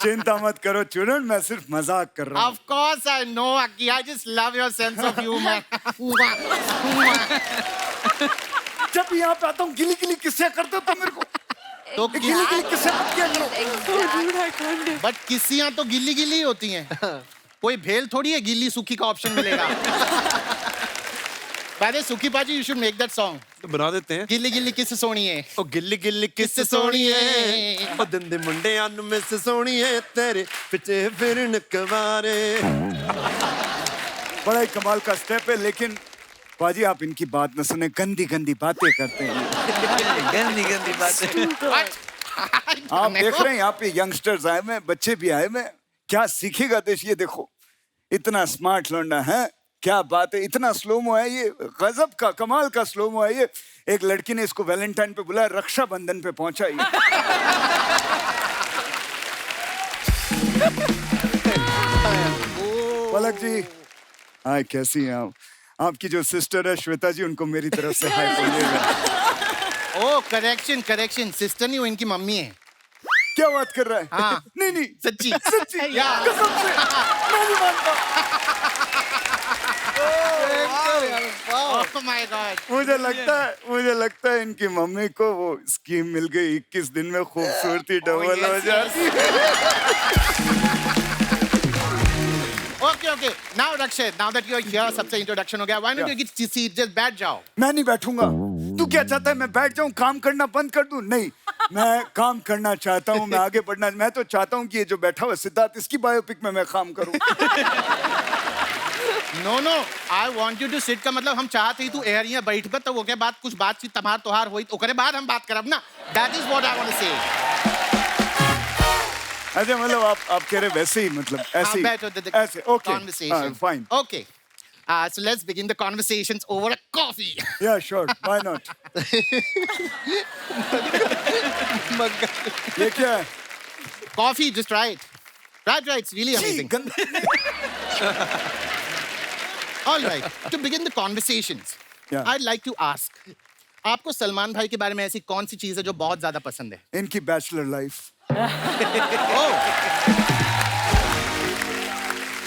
चिंता मत करो चुरन, मैं सिर्फ मजाक कर रहा हूँ। Of course I know, Aki. I just love your sense of humor. जब यहाँ पे आता हूँ गिली गिली किस्से करते हो तो मेरे को तो गिली गिली किस्से मत किया करो। बट किस्सियां तो गिल्ली गिल्ली ही होती हैं। कोई भेल थोड़ी है गिल्ली सूखी का ऑप्शन मिलेगा। पहले सुखी पाजी, you should make that song. तो बना देते हैं। गिल्ली गिल्ली किस सोनी है, ओ गिल्ली गिल्ली किस सोनी है, ओ दंदे मुंडे अन में से सोनी है, तेरे पिछे फिरन कवारे। बड़ा ही कमाल का स्टेप है, लेकिन पाजी आप इनकी बात न सुने, गंदी गंदी बातें करते हैं। गंदी गंदी बातें। आप देख रहे हैं यहाँ पे यंगस्टर्स आए हुए, बच्चे भी आए हुए। क्या सीखेगा देश? ये देखो, इतना स्मार्ट लौंडा है, क्या बात है। इतना स्लोमो है ये, गजब का कमाल का स्लोमो है ये। एक लड़की ने इसको वैलेंटाइन पे बुलाया, रक्षाबंधन पे पहुंचा ये। पलक जी, हाय, कैसी हैं आप? आपकी जो सिस्टर है श्वेता जी, उनको मेरी तरफ से हाय बोलिएगा। ओ करेक्शन, सिस्टर नहीं, वो इनकी मम्मी है। क्या बात कर रहा है? हाँ। नहीं सच्ची कसम से मैं नहीं मानता। Oh my God. मुझे लगता है इनकी मम्मी को वो स्कीम मिल गई, 21 दिन में खूबसूरती डबल हो जाती है। Okay. Now, Rakshit, now that you're here, सबसे introduction हो गया. Why don't you get seat? Just बैठ जाओ. मैं नहीं बैठूंगा। तू क्या चाहता है मैं बैठ जाऊं, काम करना बंद कर दूं? नहीं, मैं काम करना चाहता हूं, मैं आगे बढ़ना। मैं तो चाहता हूं कि ये जो बैठा हुआ सिद्धार्थ, इसकी बायोपिक में मैं काम करूं। No. I want you to sit का मतलब हम चाहते ही तू एयर यहाँ बैठ कर तो वो के बाद कुछ बातचीत तमार तोहार हुई तो ओकरे बाद हम बात करब ना. That is what I want to say. अच्छा मतलब आप कह रहे वैसे ही, मतलब ऐसे ही, ऐसे. Okay. Conversation. Fine. Okay. So let's begin the conversations over a coffee. Yeah, sure. Why not? ये क्या है? Coffee, just try it. Try. It's really amazing. All right. To begin the conversations, Yeah. I'd like to ask. आपको सलमान भाई के बारे में ऐसी कौन सी चीज है जो बहुत ज्यादा पसंद है? इनकी बैचलर लाइफ।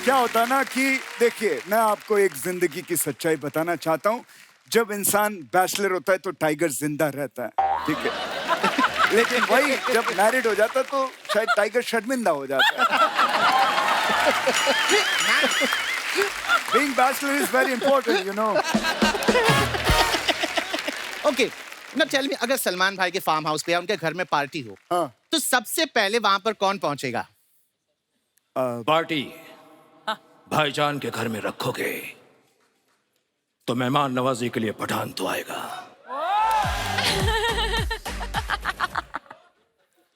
क्या होता है ना कि देखिए, मैं आपको एक जिंदगी की सच्चाई बताना चाहता हूँ। जब इंसान बैचलर होता है तो टाइगर जिंदा रहता है, ठीक है। लेकिन वही जब मैरिड हो जाता है तो शायद टाइगर शर्मिंदा हो जाता है। Being bachelor is very important, you know. Okay. Now tell me, अगर सलमान भाई के फार्म हाउस पे या उनके घर में पार्टी हो, तो सबसे पहले वहां पर कौन पहुंचेगा? पार्टी भाईजान के घर में रखोगे तो मेहमान नवाजी के लिए पठान तो आएगा।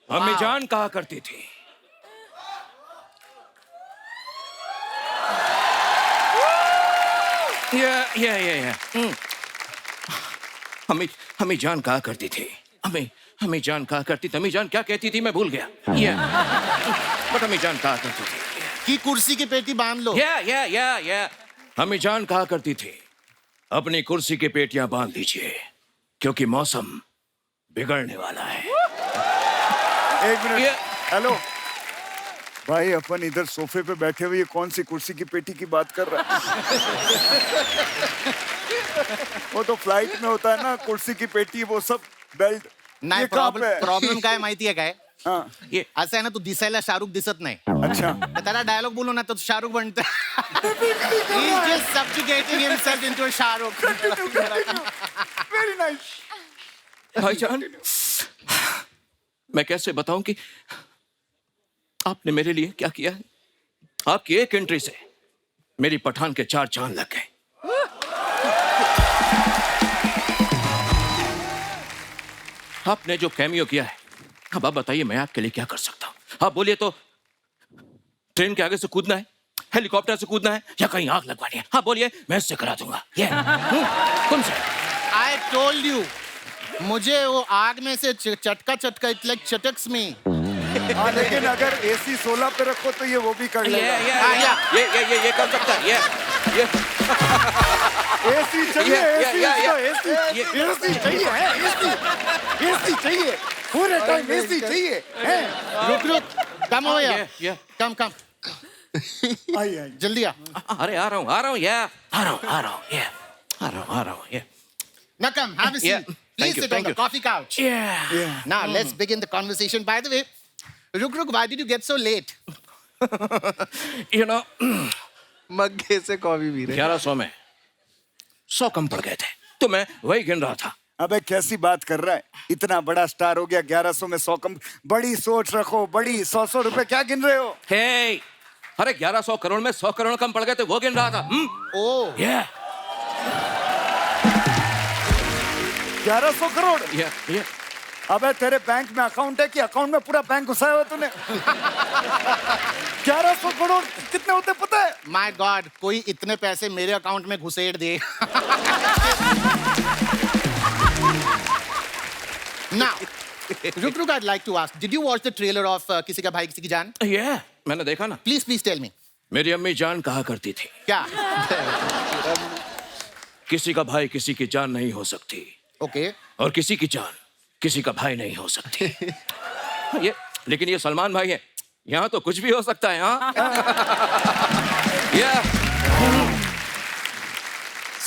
अम्मी जान कहा करती थी, हमें जान कहा करती थी, हमें जान कहा करती थी। अम्मी जान क्या कहती थी मैं भूल गया। बट हमें जान कहा करती थी कि कुर्सी की पेटी बांध लो। हमें जान कहा करती थी अपनी कुर्सी की पेटियां बांध लीजिए क्योंकि मौसम बिगड़ने वाला है। एक मिनट, हेलो भाई, अपन इधर सोफे पे बैठे हुए, ये कौन सी कुर्सी की पेटी की बात कर रहा है? वो तो फ्लाइट में होता है ना, कुर्सी की पेटी, वो सब बेल्ट। नाही, प्रॉब्लेम काय माहितीये काय? हाँ. ये असं आहे ना, तू दिसायला शाहरुख दिसत नाही. अच्छा. त्याला डायलॉग बोलू ना तो शाहरुख बनतं. He's just subjugating himself into a Shahrukh. Very nice. भाईजान, मैं कैसे बताऊं कि आपने मेरे लिए क्या किया है? आपकी एक एंट्री से मेरी पठान के 4 चांद लग गए। आपने जो कैमियो किया है, अब आप बताइए मैं आपके लिए क्या कर सकता हूं? आप बोलिए तो ट्रेन के आगे से कूदना है, हेलीकॉप्टर से कूदना है, या कहीं आग लगवानी है? हाँ बोलिए, मैं इससे करा दूंगा। कौन से? I told you, मुझे वो आग में से चटका इट्स लाइक चटक्स में। हाँ, लेकिन अगर AC 16 पे रखो तो ये वो भी कर लेगा। ये कर सकता है। ये AC चाहिए, AC चाहिए, पूरे टाइम AC चाहिए। रुक, कम हो यार, कम। आई जल्दी आ। अरे आ रहा हूँ। Now come, have a seat. Please sit on the coffee couch. Yeah. Now let's begin the conversation. By the way, Ruk, why did you get so late? You know, मग्गे से coffee P रहे। 1100 में 100 कम पड़ गए थे, तो मैं वही गिन रहा था। अबे कैसी बात कर रहा है? इतना बड़ा स्टार हो गया, 1100 में 100 कम। बड़ी सोच रखो, बड़ी 100 रुपए क्या गिन रहे हो? Hey, अरे 1100 करोड़ में 100 करोड़ कम पड़ गए थे, वो गिन रहा था। Oh. Yeah. 1100 करोड़? Yeah. अबे तेरे बैंक में अकाउंट है कि अकाउंट में पूरा बैंक घुसाया हुआ तूने? 1100 करोड़ कितने होते पता है? My God, कोई इतने पैसे मेरे अकाउंट में घुसेड़ दे। Now, Ruk, I'd like to ask, did you watch the trailer of किसी का भाई किसी की जान? Yeah, मैंने देखा ना। Please tell me. मेरी अम्मी जान कहा करती थी, क्या? किसी का भाई किसी की जान नहीं हो सकती। Okay. और किसी की जान किसी का भाई नहीं हो सकती। लेकिन ये सलमान भाई है, यहाँ तो कुछ भी हो सकता है। हाँ।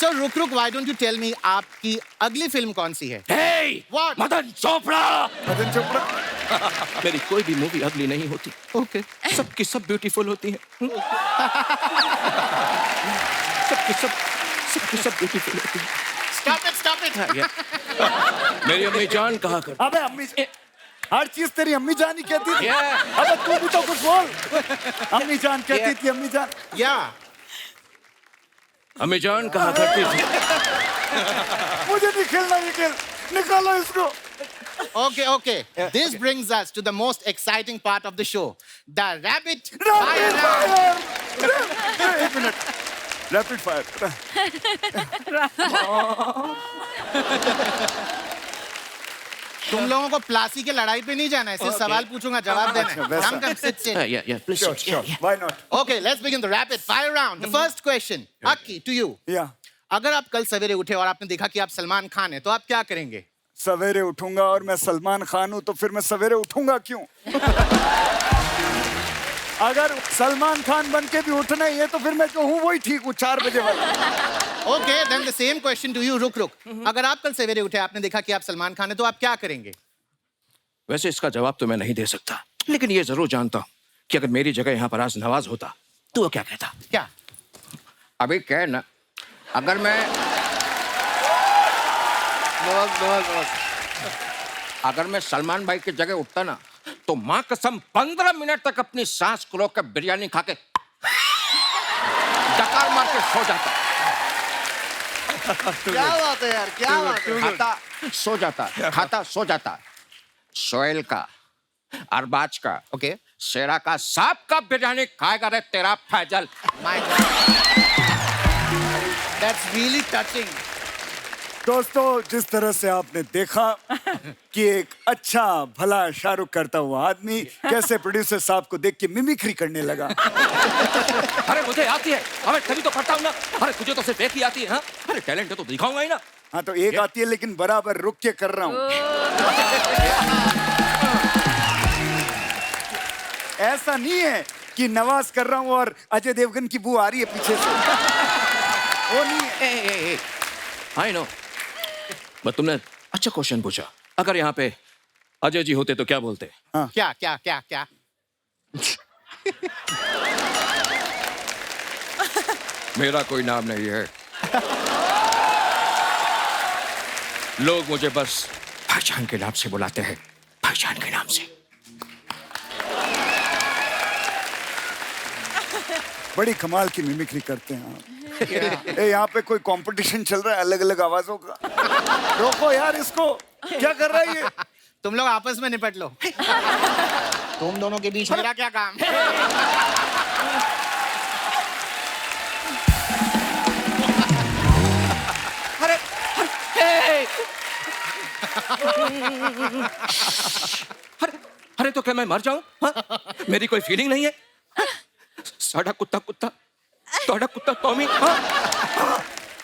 So रुक रुक, why don't you tell me आपकी अगली फिल्म कौन सी है? Hey! What? मदन चोपड़ा! मदन चोपड़ा? मेरी कोई भी मूवी अगली नहीं होती। Okay. सबकी सब ब्यूटीफुल होती हैं। सबकी सब ब्यूटीफुल होती हैं। Stop it. मेरी अम्मी जान कहा कर। अबे अम्मी, हर चीज तेरी अम्मी जान ही कहती थी। Yeah. अबे तू भी तो कुछ बोल। अम्मी जान कहती थी, अम्मी जान। Yeah. अम्मी जान कहा करती थी। मुझे नहीं खेलना ये खेल, निकालो इसको। Okay. This brings us to the most exciting part of the show. The rapid Rapid fire round. fire! एक मिनट, रैपिड फायर। तुम लोगों को प्लासी के लड़ाई पे नहीं जाना है, सिर्फ सवाल पूछूंगा, जवाब देना है। Come, sit. Yeah, please. Sure. Why not? Okay, let's begin the rapid fire round. The first question, Aki, to you. Yeah. अगर आप कल सवेरे उठे और आपने देखा कि आप सलमान खान हैं, तो आप क्या करेंगे? सवेरे उठूंगा और मैं सलमान खान हूं, तो फिर मैं सवेरे उठूंगा क्यों? अगर सलमान खान बन के भी उठना ही है, तो फिर मैं जो हूं वही ठीक हूं, 4 बजे वाला। Okay, then the same question to you, रुक। अगर आप कल सवेरे उठे, आपने देखा कि आप सलमान खान हैं, तो आप क्या करेंगे? वैसे इसका जवाब तो मैं नहीं दे सकता, लेकिन ये जरूर जानता हूँ कि अगर मेरी जगह यहाँ पर आज नवाज होता तो वो क्या कहता। क्या? अभी क्या ना, अगर मैं अगर मैं सलमान भाई की जगह उठता ना, तो माँ कसम 15 मिनट तक अपनी सांस को रोक कर बिरयानी खा के डकार मार के सो जाता। क्या बात है यार, क्या बात है। खाता सो जाता। सोहेल का, अरबाज का, Okay. शेरा का, सांप का बिरयानी खाएगा रे तेरा Faizal. My God. That's really touching. दोस्तों, जिस तरह से आपने देखा कि एक अच्छा भला शाहरुख करता हुआ आदमी कैसे प्रोड्यूसर साहब को देख के मिमिक्री करने लगा। अरे मुझे आती है, अरे तभी तो करता हूँ ना। अरे तुझे तो सिर्फ एक ही आती है। हाँ? अरे टैलेंट है तो दिखाऊंगा ही ना। हाँ, तो एक आती है, लेकिन बराबर रुक के कर रहा हूँ। ऐसा नहीं है कि नवाज कर रहा हूँ और अजय देवगन की बू आ रही है पीछे से। वो नहीं है। आई नो, बट तुमने अच्छा क्वेश्चन पूछा। अगर यहाँ पे अजय जी होते तो क्या बोलते? हाँ। क्या? मेरा कोई नाम नहीं है। लोग मुझे बस पहचान के नाम से बुलाते हैं, पहचान के नाम से। बड़ी कमाल की मिमिक्री करते हैं आप। यहाँ पे कोई कंपटीशन चल रहा है अलग अलग आवाजों का। रोको यार इसको, क्या कर रहा है ये? तुम लोग आपस में निपट लो। तुम दोनों के बीच मेरा क्या काम? अरे तो क्या मैं मर जाऊं? हाँ? मेरी कोई फीलिंग नहीं है? साड़ा कुत्ता तोड़ा कुत्ता टॉमी।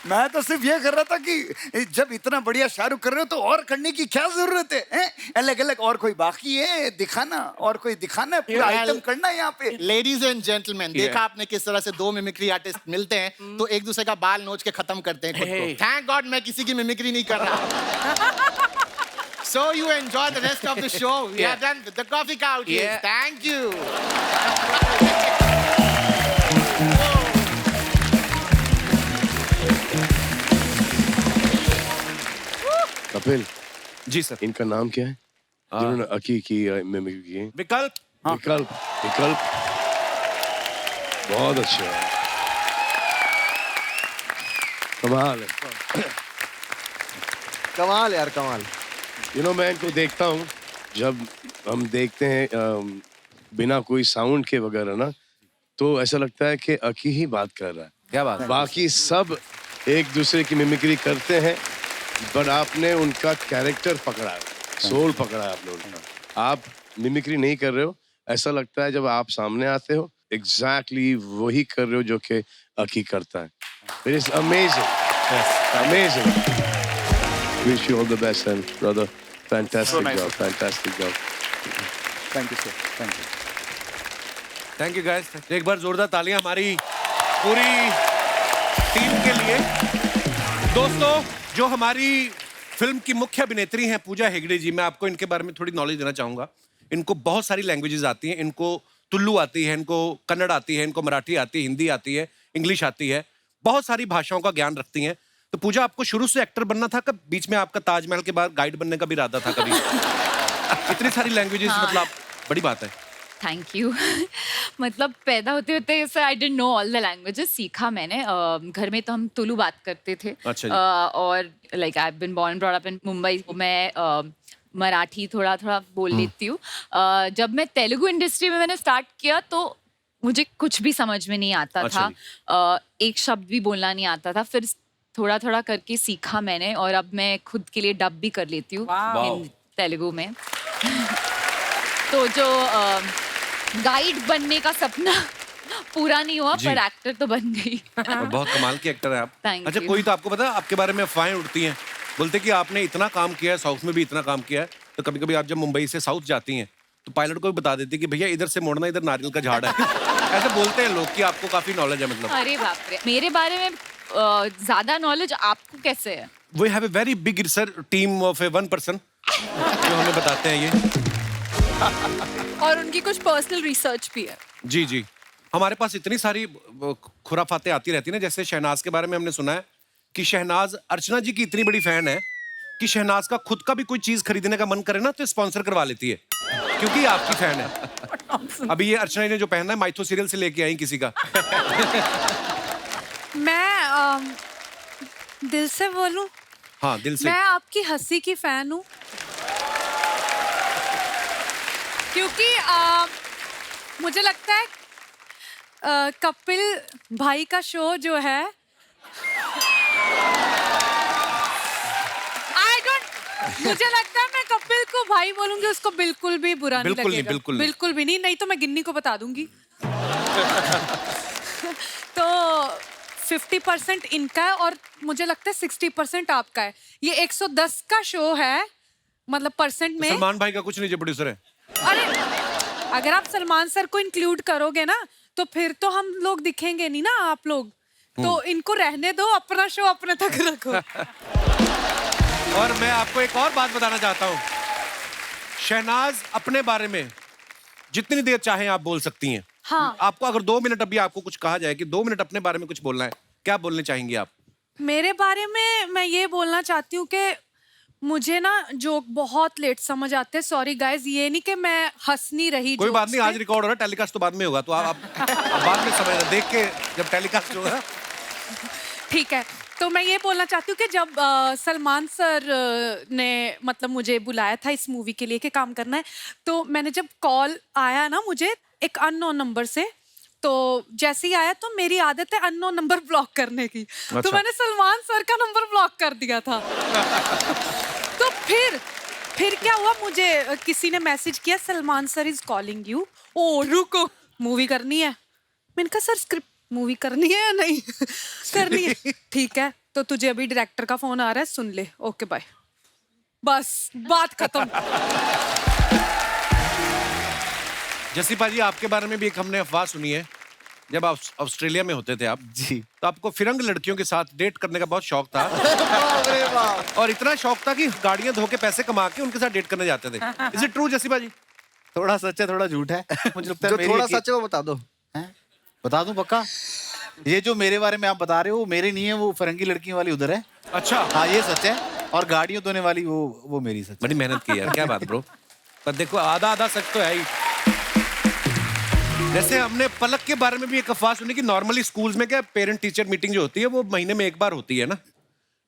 मैं तो सिर्फ ये कर रहा था कि जब इतना बढ़िया शाहरुख कर रहे हो तो और करने की क्या जरूरत है? अलग अलग और कोई बाकी है दिखाना, और कोई दिखाना है, पूरा आइटम करना है यहाँ पे। लेडीज एंड जेंटलमैन, देखा आपने किस तरह से 2 मिमिक्री आर्टिस्ट मिलते हैं तो एक दूसरे का बाल नोच के खत्म करते हैं खुद को। थैंक गॉड मैं किसी की मिमिक्री नहीं कर रहा। So you enjoy the rest of the show. We are done with the coffee couches. Thank you. Kapil ji sir, इनका नाम क्या है जिन्होंने अकी की मिमिक्री की है? विकल्प। विकल्प बहुत अच्छा है, कमाल है। कमाल यार, कमाल। मैं इनको देखता हूँ, जब हम देखते हैं बिना कोई साउंड के वगैरह ना, तो ऐसा लगता है कि अकी ही बात कर रहा है। क्या बात? बाकी सब एक दूसरे की मिमिक्री करते हैं, बट आपने उनका कैरेक्टर पकड़ा है, सोल पकड़ा है आपने उनका। आप मिमिक्री नहीं कर रहे हो, ऐसा लगता है जब आप सामने आते हो एग्जैक्टली वही कर रहे हो जो कि अकी करता है। It is amazing, amazing. Wish you all the best, and brother, fantastic job, fantastic job. Thank you sir, thank you. Thank you guys. एक बार जोरदार तालियां हमारी पूरी टीम के लिए। दोस्तों, जो हमारी फिल्म की मुख्य अभिनेत्री हैं पूजा हेगड़े जी, मैं आपको इनके बारे में थोड़ी नॉलेज देना चाहूंगा। इनको बहुत सारी लैंग्वेजेस आती हैं। इनको तुल्लू आती है, इनको कन्नड़ आती है, इनको मराठी आती है, हिंदी आती है, इंग्लिश आती है, बहुत सारी भाषाओं का ज्ञान रखती हैं। तो पूजा, आपको शुरू से एक्टर बनना था, कब बीच में आपका ताजमहल के बाद गाइड बनने का भी इरादा था कभी? इतनी सारी लैंग्वेजेस, मतलब बड़ी बात है। Thank you. मतलब पैदा होते होते I didn't know all the languages. सीखा मैंने। घर में तो हम तुलु बात करते थे। अच्छा जी। और like I have been born brought up in Mumbai. मैं मराठी थोड़ा थोड़ा बोल लेती हूँ। जब मैं तेलुगु इंडस्ट्री में मैंने स्टार्ट किया तो मुझे कुछ भी समझ में नहीं आता अच्छा था। एक शब्द भी बोलना नहीं आता था। फिर थोड़ा थोड़ा करके सीखा मैंने और अब मैं खुद के लिए डब भी कर लेती हूँ तेलुगु में। तो जो गाइड बनने का सपना पूरा नहीं हुआ, पर एक्टर तो बन गई। और बहुत कमाल की एक्टर है आप। Thank अच्छा, you. कोई तो आपको पता है, आपके बारे में अफवाहें उड़ती हैं, बोलते कि आपने इतना काम किया है, साउथ में भी इतना काम किया है, तो कभी कभी आप जब मुंबई से साउथ जाती हैं तो पायलट को भी बता देती कि भैया इधर से मोड़ना, इधर नारियल का झाड़ है। ऐसे बोलते हैं लोग कि आपको काफी नॉलेज है। मतलब अरे बाप रे, मेरे बारे में ज्यादा नॉलेज आपको कैसे है? We have a very big research team of a 1 person जो हमें बताते हैं ये। और उनकी कुछ पर्सनल रिसर्च भी है। जी जी, हमारे पास इतनी सारी खुराफातें आती रहती हैं ना। जैसे शहनाज के बारे में हमने सुना है कि शहनाज अर्चना जी की इतनी बड़ी फैन है कि शहनाज का खुद का भी कोई चीज खरीदने का मन करे ना तो स्पॉन्सर करवा लेती है, क्योंकि आपकी फैन है। अभी ये अर्चना ने जो पहना है माइथो सीरियल से लेके आई किसी का। मैं दिल से बोलूं, हाँ दिल से। मैं आपकी हंसी की फैन हूँ, क्योंकि मुझे लगता है कपिल भाई का शो जो है, मुझे लगता है मैं कपिल को भाई बोलूंगी, उसको बिल्कुल भी बुरा नहीं लगेगा। बिल्कुल भी नहीं, नहीं तो मैं गिन्नी को बता दूंगी। तो 50% इनका है और मुझे लगता है 60% आपका है। ये 110 का शो है, मतलब परसेंट में। सलमान भाई का कुछ नहीं, जो प्रोड्यूसर है। अरे अगर आप सलमान सर को इंक्लूड करोगे ना तो फिर तो हम लोग दिखेंगे नहीं ना, आप लोग। तो इनको रहने दो, अपना शो अपने तक रखो। और मैं आपको एक और बात बताना चाहता हूँ, शहनाज अपने बारे में जितनी देर चाहे आप बोल सकती हैं। हाँ। आपको अगर 2 मिनट अभी आपको कुछ कहा जाए कि 2 मिनट अपने बारे में कुछ बोलना है, क्या बोलने चाहेंगी आप? मेरे बारे में मैं ये बोलना चाहती हूँ कि मुझे ना जोक बहुत लेट समझ आते हैं। सॉरी गाइस, ये नहीं कि मैं हंस नहीं रही। कोई बात नहीं, आज रिकॉर्ड हो रहा है, टेलीकास्ट तो बाद में होगा, तो आप बाद में समझना, देख के जब टेलीकास्ट होगा। ठीक है, तो मैं ये बोलना चाहती हूँ कि जब सलमान सर ने मतलब मुझे बुलाया था इस मूवी के लिए कि काम करना है, तो मैंने जब कॉल आया ना मुझे एक अननोन नंबर से, तो जैसे ही आया तो मेरी आदत है अननोन नंबर ब्लॉक करने की। अच्छा। तो मैंने सलमान सर का नंबर ब्लॉक कर दिया था। तो फिर क्या हुआ, मुझे किसी ने मैसेज किया, Salman sir is calling you. ओ रुको, मूवी करनी है। मैंने कहा सर स्क्रिप्ट मूवी करनी है या नहीं? करनी है। ठीक है, तो तुझे अभी डायरेक्टर का फोन आ रहा है, सुन ले। Okay bye. बस बात खत्म। जसी पाजी, आपके बारे में भी एक हमने अफवाह सुनी है, जब आप ऑस्ट्रेलिया में होते थे आप जी, तो आपको फिरंग लड़कियों के साथ डेट करने का बहुत शौक था। और इतना शौक था कि गाड़ियां धो के पैसे कमा के उनके साथ डेट करने जाते थे। इज इट ट्रू जसी पाजी? थोड़ा सच है थोड़ा झूठ है। मुझे लगता है जो मेरी थोड़ा एक- सच है वो बता दो। बता दूं पक्का? ये जो मेरे बारे में आप बता रहे हो वो मेरे नहीं है, वो फरंगी लड़कियों वाली उधर है। अच्छा। हाँ ये सच है, और गाड़ियों धोने वाली वो मेरी सच है। बड़ी मेहनत की यार, क्या बात ब्रो। पर देखो आधा आधा सच तो है ही। जैसे हमने पलक के बारे में भी एक अफवाह सुनी कि नॉर्मली स्कूल्स में क्या पेरेंट टीचर मीटिंग जो होती है वो महीने में 1 बार होती है ना,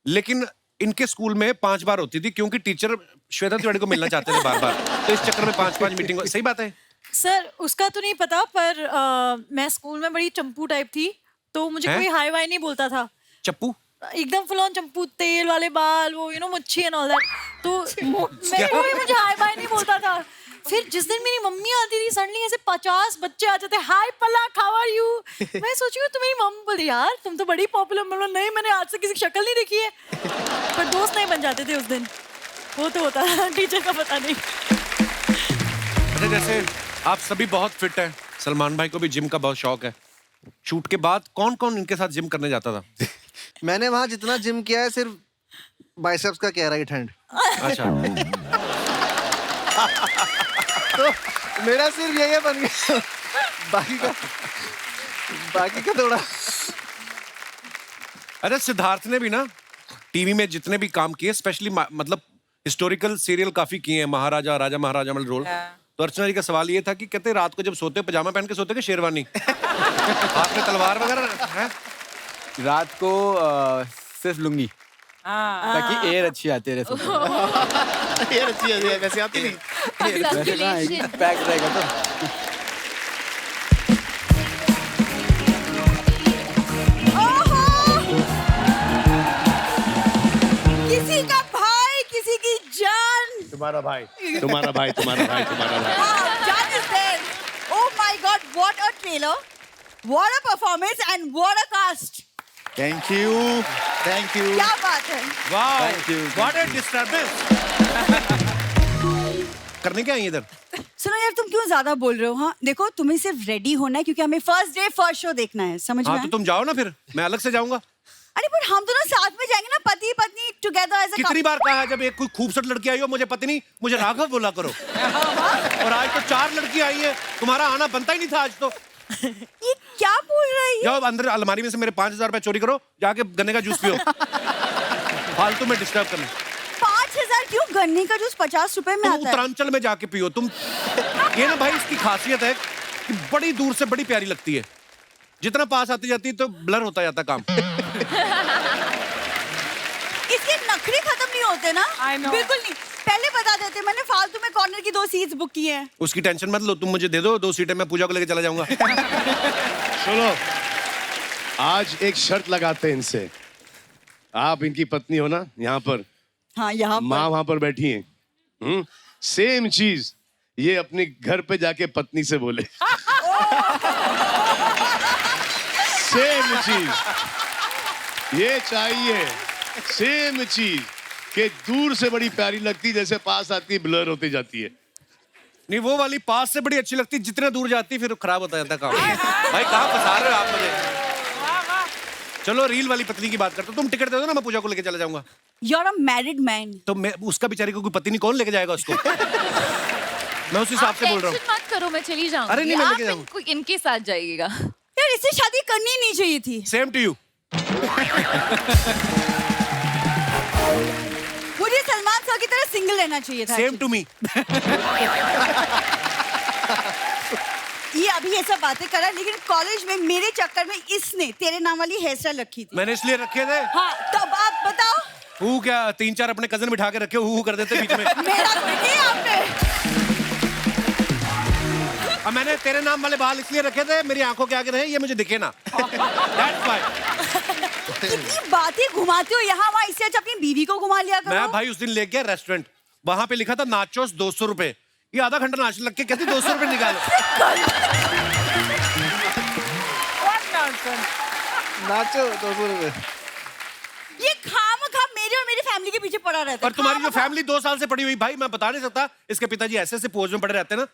लेकिन इनके स्कूल में 5 बार होती थी, क्योंकि टीचर श्वेता तिवारी को मिलना चाहते थे बार बार, तो इस चक्कर में 5-5 मीटिंग। सही बात है सर? उसका तो नहीं पता, पर मैं स्कूल में बड़ी चंपू टाइप थी, तो मुझे कोई हाई वाई नहीं बोलता था। चप्पू? एकदम फुल ऑन चंपू, तेल वाले बाल, वो मुच्छी एंड ऑल दैट। तो कोई मुझे हाई बाय नहीं बोलता था। फिर जिस दिन मेरी मम्मी आती थी, सडनली ऐसे 50 बच्चे आ जाते, हाय पलक हाउ आर यू। मैं सोची हूँ, तो मेरी मम्मी बोली यार तुम तो बड़ी पॉपुलर। मतलब नहीं, मैंने आज से किसी की शक्ल नहीं देखी है। पर दोस्त नहीं बन जाते थे उस दिन, वो तो होता था, टीचर का पता नहीं। अच्छा, जैसे आप सभी बहुत फिट हैं, सलमान भाई को भी जिम का बहुत शौक है। शूट के बाद कौन कौन इनके साथ जिम करने जाता था? मैंने वहां जितना जिम किया है सिर्फ बाइसेप्स का कह राइट हैंड। अच्छा। तो मेरा सिर्फ यही बन गया, बाकी का थोड़ा। अरे सिद्धार्थ ने भी ना टीवी में जितने भी काम किए, स्पेशली मतलब हिस्टोरिकल सीरियल काफी किए हैं, महाराजा राजा महाराजा में रोल। तो अर्चना जी का सवाल ये था कि कहते रात को जब सोते पजामा पहन के सोते कि शेरवानी? हाथ में तलवार वगैरह है? रात को सिर्फ लुंगी, ताकि एयर अच्छी आती रहे। एयर अच्छी है, वैसे आती नहीं। वैसे ना पैक रहेगा तो। किसी का भाई किसी की जान। तुम्हारा भाई, तुम्हारा भाई, तुम्हारा भाई, तुम्हारा भाई। Jaan is there. Oh my God, what a trailer, what a performance and what a cast. Thank you, thank you. क्या बात है। वाह, Thank you. What a disturbance. करने क्या आई इधर? सुनो यार, तुम क्यों ज्यादा बोल रहे हो? हाँ देखो, तुम्हें सिर्फ रेडी होना है क्योंकि हमें फर्स्ट डे फर्स्ट शो देखना है, समझ में हाँ आया? तो तुम जाओ ना, फिर मैं अलग से जाऊंगा। अरे पर हम दोनों साथ में जाएंगे ना, पति पत्नी टुगेदर एज अ कितनी बार कहा है, जब एक कोई खूबसूरत लड़की आई हो मुझे पति नहीं, मुझे राघव बोला करो। और आज तो 4 लड़की आई है, तुम्हारा आना बनता ही नहीं था आज तो। ये क्या बोल रही है? जाओ अंदर अलमारी में से मेरे 5,000 रुपए चोरी करो, जाके गन्ने का जूस पियो। फालतू में डिस्टर्ब करना। 5,000 क्यों? गन्ने का जूस 50 रुपए में तुम आता है। उत्तरांचल में जाके पियो तुम। ये ना भाई, इसकी खासियत है कि बड़ी दूर से बड़ी प्यारी लगती है, जितना पास आती जाती है तो ब्लर होता जाता काम। इसके नखरे खत्म नहीं होते ना। बिल्कुल नहीं, पहले बता देते, मैंने फालतू में कॉर्नर की 2 सीट्स बुक की हैं। उसकी टेंशन मत लो, तुम मुझे दे दो 2 सीटें, मैं पूजा को लेके चला जाऊंगा। सुनो, आज एक शर्त लगाते हैं इनसे। आप इनकी पत्नी हो ना, यहाँ पर हाँ, यहाँ माँ वहां पर बैठी है। सेम चीज ये अपने घर पे जाके पत्नी से बोले। सेम चीज ये चाहिए, सेम चीज कि दूर से बड़ी प्यारी लगती, जैसे पास आती ब्लर होती जाती है। नहीं, वो वाली पास से बड़ी अच्छी लगती, जितने दूर जाती फिर खराब होता जाता काम। भाई कहाँ फंसा रहे हो आप मुझे? चलो रील वाली पत्नी की बात करते हो, तुम टिकट दे दो ना, मैं पूजा को लेके चला जाऊंगा। You're a married man. तो मैं उसका बेचारी को कोई पति नहीं, कौन लेके जाएगा उसको? मैं उस हिसाब से बोल रहा हूँ। टेंशन मत करो, मैं चली जाऊंगी। अरे नहीं, मैं लेके आप जाऊंगा। इनके साथ जाइएगा। यार इससे शादी करनी ही नहीं चाहिए थी। Same to you. मुझे सलमान सर की तरह सिंगल रहना चाहिए था। Same to me. ये अभी ये सब बातें करा, लेकिन कॉलेज में मेरे चक्कर में इसने तेरे नाम वाली हेयर स्टाइल रखी थी। मैंने इसलिए रखे थे। हाँ, तब आप बताओ। हु क्या 3-4 अपने कजन बिठा के रखे, हु कर देते बीच में। मेरा कोई नहीं आपने। अब मैंने तेरे नाम वाले बाल इसलिए रखे थे, मेरी आंखों के आगे रहे, ये मुझे दिखे ना। That's why। कितनी बातें घुमाते हो यहाँ वहाँ, इससे अच्छा अपनी बीवी को घुमा लिया करो। मैं भाई उस दिन ले गया रेस्टोरेंट, वहां पे लिखा था नाचोस 200 रुपए। ये आधा घंटा नाचने लग के कहती 200 रुपए निकालो। नाचो 200 रुपए। ये खामखा मेरे और मेरी फैमिली के पीछे पड़ा रहता है। और तुम्हारी जो फैमिली 2 साल से पड़ी हुई, भाई मैं बता नहीं सकता, इसके पिताजी ऐसे ऐसे पोज में पड़े रहते हैं ना।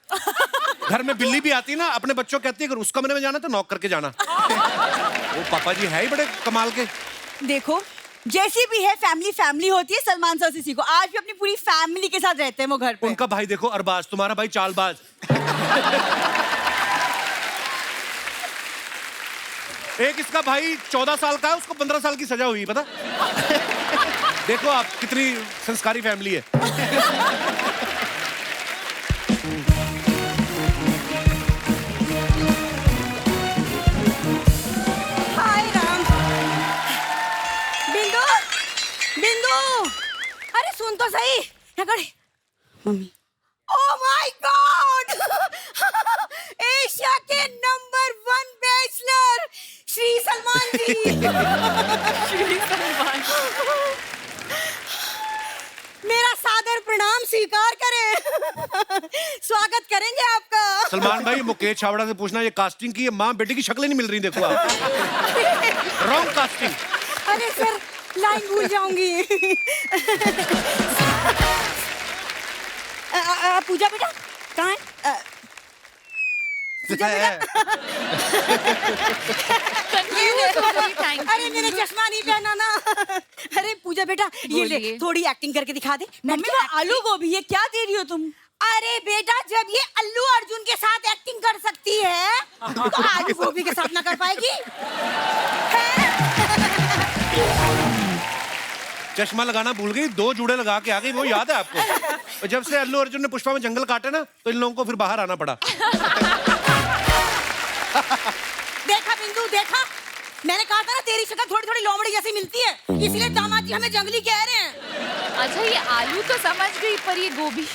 घर में बिल्ली भी आती ना, अपने बच्चों कहती है अगर उस कमरे में जाना तो नॉक करके जाना। वो पापा जी है ही बड़े कमाल के। देखो, जैसी भी है फैमिली फैमिली होती है। सलमान सर से सीखो, आज भी अपनी पूरी फैमिली के साथ रहते हैं वो घर पे। उनका भाई देखो अरबाज, तुम्हारा भाई चालबाज। एक इसका भाई 14 साल का है, उसको 15 साल की सजा हुई, पता? देखो आप कितनी संस्कारी फैमिली है। हाय राम। बिंदु, बिंदु, अरे सुन तो सही। क्या करे? Mummy. Oh my God! Asia के नंबर 1 बैचलर श्री सलमान जी। श्री सलमान। मेरा सादर प्रणाम स्वीकार करें। स्वागत करेंगे आपका। सलमान भाई मुकेश छावड़ा से पूछना, ये कास्टिंग की माँ बेटी की शक्लें नहीं मिल रही, देखो आप। Wrong casting. अरे सर, लाइन भूल जाऊंगी। पूजा बेटा कहाँ है? पूजा बेटा। अरे मैंने चश्मा नहीं पहना अच्छा बेटा ये ले बोलिए। थोड़ी एक्टिंग करके दिखा दे। मम्मी वो आलू गोभी है, क्या दे रही हो तुम? अरे बेटा जब ये अल्लू अर्जुन के साथ एक्टिंग कर सकती है तो आलू गोभी के साथ ना कर पाएगी? चश्मा लगाना भूल गई, 2 जूड़े लगा के आ गई, वो याद है आपको? और जब से अल्लू अर्जुन ने पुष्पा में जंगल काटे ना, तो इन लोगों को फिर बाहर आना पड़ा। देखा बिंदु देखा, मैंने कहा था ना तेरी शक्ल थोड़ी थोड़ी लोमड़ी जैसी मिलती है, इसलिए दामाद जी हमें जंगली कह रहे हैं। अच्छा ये आलू तो समझ गई, पर ये गोभी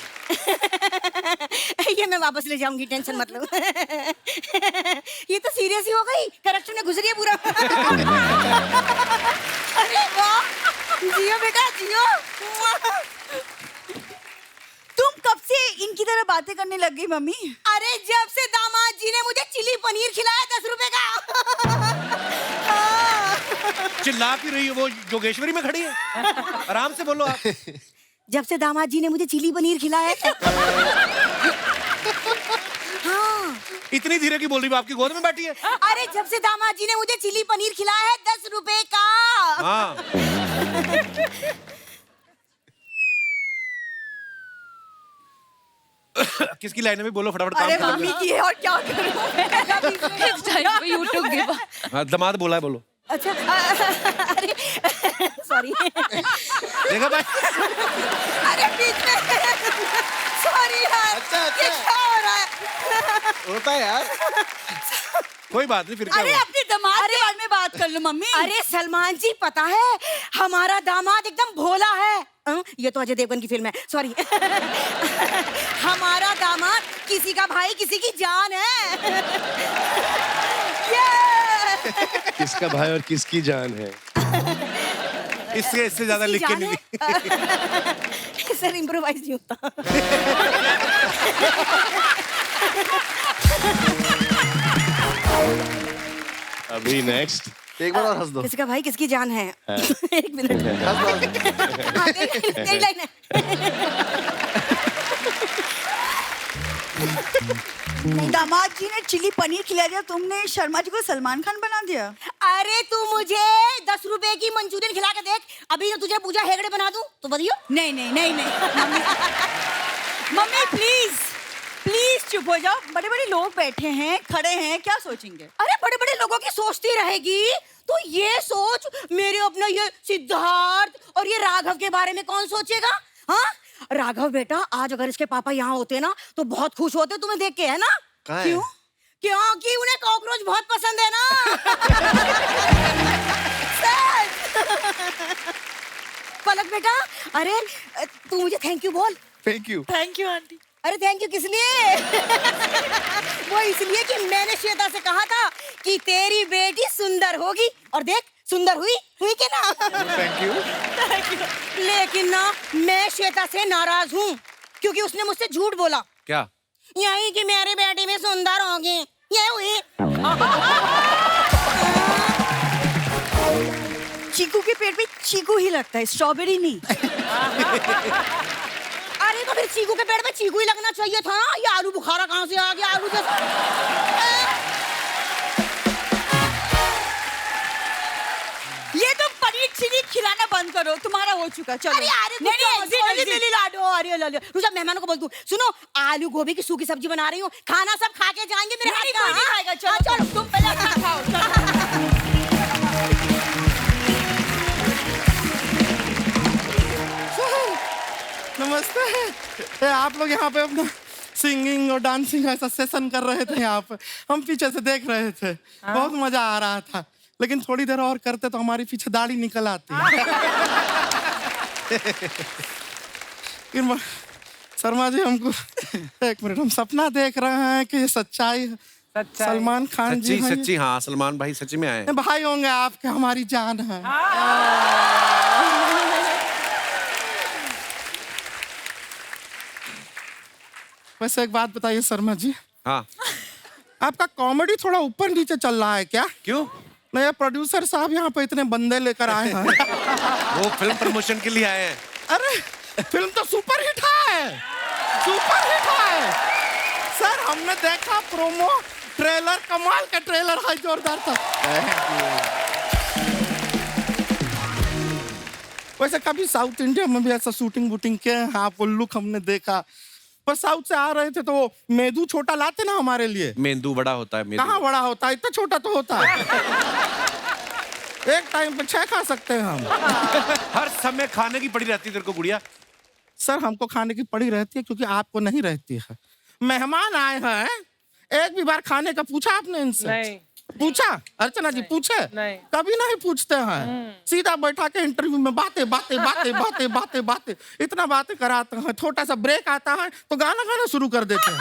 ये मैं वापस ले जाऊंगी, टेंशन मत लो। ये तो सीरियस ही हो गई, करेक्शन में गुजरी है पूरा। अरे वाह, जियो बेटा जियो। तुम कब से इनकी तरह बातें करने लग गई मम्मी? अरे जब से दामाद जी ने मुझे चिली पनीर खिलाया 10 रुपए का। चिल्ला क्यों रही है? वो जोगेश्वरी में खड़ी है, आराम से बोलो आप। जब से दामाद जी ने मुझे चिली पनीर खिलाया है। हाँ। इतनी धीरे की बोल रही है, आपकी गोद में बैठी है? अरे जब से दामाद जी ने मुझे चिली पनीर खिलाया है 10 रुपए का। हाँ। किसकी लाइन में बोलो फटाफट, काम अरे खत्म मम्मी करो। की है और क्या करूं? इस टाइम पे यूट्यूब गिव हाँ, दामाद बोला है, बोलो। अच्छा अरे सॉरी। देखा भाई? अरे बीच में सॉरी यार। अच्छा, ये क्या हो रहा है? होता है यार। कोई बात नहीं, फिर क्या अरे हुआ? अपने दामाद के बारे में बात कर लो मम्मी। अरे सलमान जी पता है हमारा दामाद एकदम भोला है। ये तो अजय देवगन की फिल्म है, सॉरी। हमारा दामाद किसी का भाई किसी की जान है। किसका भाई और किसकी जान है? इससे ज्यादा लिख के नहीं दी। सर इम्प्रोवाइज नहीं होता। अभी नेक्स्ट एक बार और हंस दो। किसका भाई किसकी जान है? एक मिनट। हाँ, तेरी लाइन है। दामाद जी ने चिली पनीर खिला दिया, तुमने शर्मा जी को सलमान खान बना दिया। अरे तू मुझे 10 रुपए की मंचूरियन खिला के देख, अभी तो तुझे पूजा हेगड़े बना दूं तो बताइयो। नहीं नहीं नहीं नहीं मम्मी प्लीज प्लीज चुप हो जाओ, बड़े बड़े लोग बैठे हैं, खड़े हैं, क्या सोचेंगे? अरे बड़े बड़े लोगों की सोचती रहेगी, तो ये सोच मेरे अपना ये सिद्धार्थ और ये राघव के बारे में कौन सोचेगा? हाँ राघव बेटा, आज अगर इसके पापा यहाँ होते ना तो बहुत खुश होते तुम्हें देख के, है ना? क्यों? क्योंकि उन्हें कॉकरोच बहुत पसंद है ना। पलक बेटा, अरे तू मुझे थैंक यू बोल। Thank you. Thank you aunty. अरे थैंक यू किस लिए? वो इसलिए कि मैंने श्वेता से कहा था कि तेरी बेटी सुंदर होगी, और देख सुंदर हुई कि ना? Thank you. लेकिन ना मैं श्वेता से नाराज हूँ, क्योंकि उसने मुझसे झूठ बोला। क्या? यही कि मेरी बेटी में सुंदर होगी, ये हुई। चीकू के पेट में चीकू ही लगता है, स्ट्रॉबेरी नहीं। अरे तो फिर चीकू के पेट में चीकू ही लगना चाहिए था ना, ये आलू बुखारा कहाँ से आ गया? आलू जैसा। ये तुम पनीर चिली खिलाना बंद करो, तुम्हारा हो चुका। चलो अरे नहीं लाडो, अरे रुजा मेहमानों को बोल दूं, सुनो आलू गोभी की सूखी सब्जी बना रही हूँ, खाना सब खा के जाएंगे मेरे हाथ का। कोई नहीं खाएगा। चलो तुम पहले खाना खाओ। नमस्ते। आप लोग यहाँ पे अपना सिंगिंग और डांसिंग ऐसा सेशन कर रहे थे यहाँ पे, हम पीछे से देख रहे थे, बहुत मजा आ रहा था। लेकिन थोड़ी देर और करते तो हमारी पीछे दाढ़ी निकल आती। शर्मा जी हमको एक मिनट, हम सपना देख रहे हैं कि ये सच्चाई है। सलमान खान जी सच्ची सच्ची, हाँ सलमान भाई सच्ची में आए हैं। भाई होंगे आपके, हमारी जान है। वैसे एक बात बताइए शर्मा जी, हाँ आपका कॉमेडी थोड़ा ऊपर नीचे चल रहा है क्या? क्यों? नहीं, प्रोड्यूसर साहब यहाँ पे इतने बंदे लेकर आए हैं। वो फिल्म प्रमोशन के लिए आए हैं। अरे फिल्म तो सुपर हिट है, सुपर हिट है सर। हमने देखा प्रोमो ट्रेलर, कमाल का ट्रेलर है, जोरदार था। वैसे कभी साउथ इंडिया में भी ऐसा शूटिंग वूटिंग किया है, हाँ वो लुक हमने देखा। पर साउथ से आ रहे थे तो वो मेदू छोटा लाते ना हमारे लिए। मेंदू बड़ा होता है, मेंदू कहाँ बड़ा होता है, इतना छोटा तो होता है। एक टाइम पे 6 खा सकते हैं हम। हर समय खाने की पड़ी रहती है तेरे को गुड़िया। सर हमको खाने की पड़ी रहती है क्योंकि आपको नहीं रहती है। मेहमान आए हैं, एक भी बार खाने का पूछा आपने इनसे? नहीं। पूछा? अर्चना जी पूछे? नहीं। कभी नहीं पूछते हैं। सीधा बैठा के इंटरव्यू में बातें बातें बातें बातें बातें बातें इतना बातें कराते हैं, छोटा सा ब्रेक आता है तो गाना गाना शुरू कर देते हैं।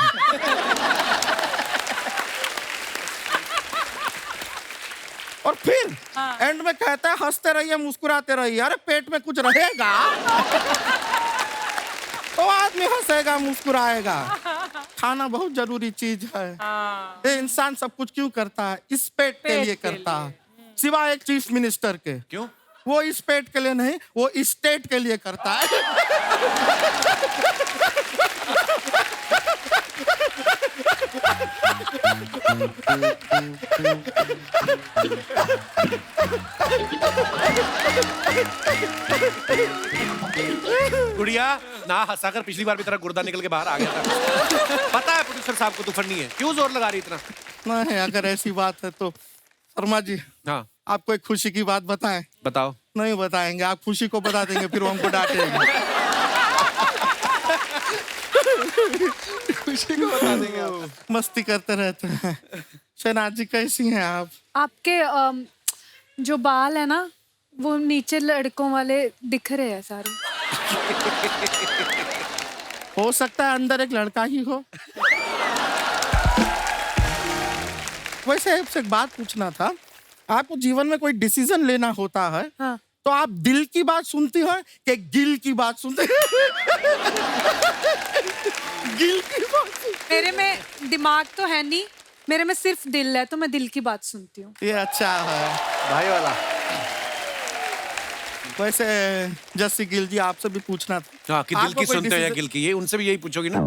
और फिर एंड में कहता है हंसते रहिए मुस्कुराते रहिए। अरे पेट में कुछ रहेगा तो आदमी हंसेगा मुस्कुराएगा। खाना बहुत जरूरी चीज है। ये इंसान सब कुछ क्यों करता है? इस पेट के लिए करता है, सिवाय एक चीफ मिनिस्टर के। क्यों? वो इस पेट के लिए नहीं, वो स्टेट के लिए करता है। गुड़िया ना हंसाकर पिछली बार भी तेरा गुर्दा निकल के बाहर आ गया था। पता है प्रोड्यूसर साहब को तू फनी है, क्यों जोर लगा रही इतना? नहीं अगर ऐसी बात है तो शर्मा जी हाँ आपको एक खुशी की बात बताएं? बताओ। नहीं बताएंगे, आप खुशी को बता देंगे फिर वो हमको डांटेंगे। खुशी को बता देंगे आप। मस्ती करते रहते हैं। शहनाज जी कैसी हैं आप? आपके जो बाल है ना वो नीचे लड़कों वाले दिख रहे हैं सारे। हो सकता है अंदर एक लड़का ही हो। वैसे आपसे एक बात पूछना था, आपको जीवन में कोई डिसीजन लेना होता है हाँ। तो आप दिल की बात सुनती हैं कि गिल की बात सुनते हैं? गिल की बात मेरे में दिमाग तो है नहीं, मेरे में सिर्फ दिल है तो मैं दिल की बात सुनती हूँ। ये अच्छा है भाई वाला। वैसे जस्सी गिल जी आपसे भी पूछना था। हाँ कि दिल आपको की कोई सुनते हो या decision- गिल की, ये उनसे भी यही पूछोगी ना?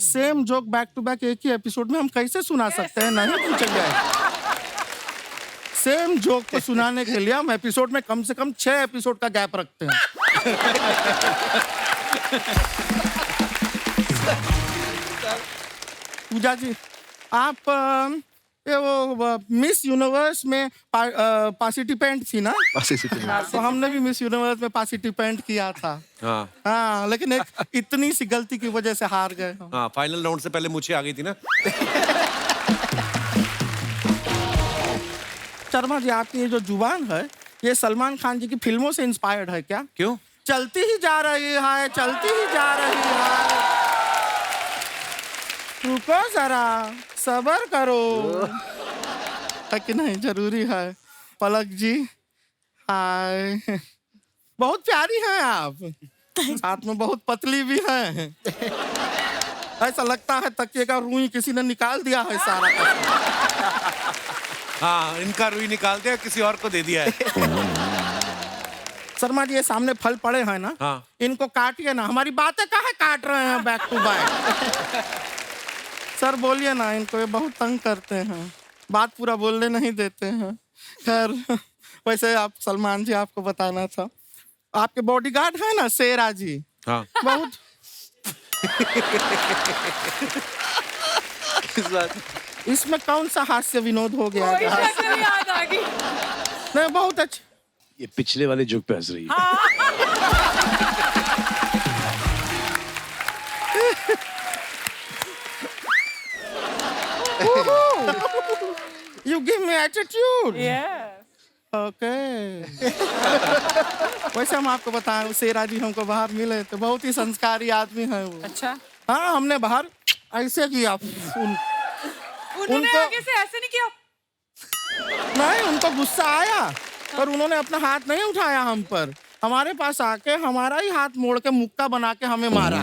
Same joke back to back एक ही एपिसोड में हम कैसे सुना सकते हैं? नहीं पूछेंगे। सेम जोक को सुनाने के लिए हम एपिसोड में कम से कम 6 एपिसोड का गैप रखते हैं। पूजा जी आप ये वो मिस यूनिवर्स में पार्टिसिपेंट थी ना? तो हमने भी मिस यूनिवर्स में पार्टिसिपेंट किया था। हाँ हाँ लेकिन एक इतनी सी गलती की वजह से हार गए हम। हाँ फाइनल राउंड से पहले मुझे आ गई थी ना। शर्मा जी आपकी ये जो जुबान है ये सलमान खान जी की फिल्मों से इंस्पायर्ड है क्या? क्यों? चलती ही जा रही है, चलती ही जा रही है, रुको जरा सबर करो। है कि नहीं? जरूरी है। पलक जी हाय, बहुत प्यारी हैं आप, साथ में बहुत पतली भी हैं। ऐसा लगता है तकिए का रुई किसी ने निकाल दिया है सारा का। हाँ इनका रुई निकाल दिया, किसी और को दे दिया है। शर्मा जी ये सामने फल पड़े हैं ना, हाँ इनको काटिए ना। हमारी बातें काहे काट रहे हैं बैक टू बैक? सर बोलिए ना इनको, ये बहुत तंग करते हैं, बात पूरा बोलने नहीं देते हैं। खैर वैसे आप सलमान जी आपको बताना था, आपके बॉडीगार्ड है ना शेरा जी, हाँ बहुत इसमें कौन सा हास्य विनोद हो गया? याद आ गई। नहीं बहुत अच्छा। ये पिछले वाले जोक पे हंस रही है। You give me attitude. Yes. Okay. वैसे हम आपको बताएं शेरा जी हमको बाहर मिले तो बहुत ही संस्कारी आदमी है वो। अच्छा। हाँ हमने बाहर ऐसे किया उन्होंने आगे से ऐसे नहीं किया। नहीं उनको गुस्सा आया पर उन्होंने अपना हाथ नहीं उठाया हम पर, हमारे पास आके हमारा ही हाथ मोड़ के मुक्का बना के हमें मारा।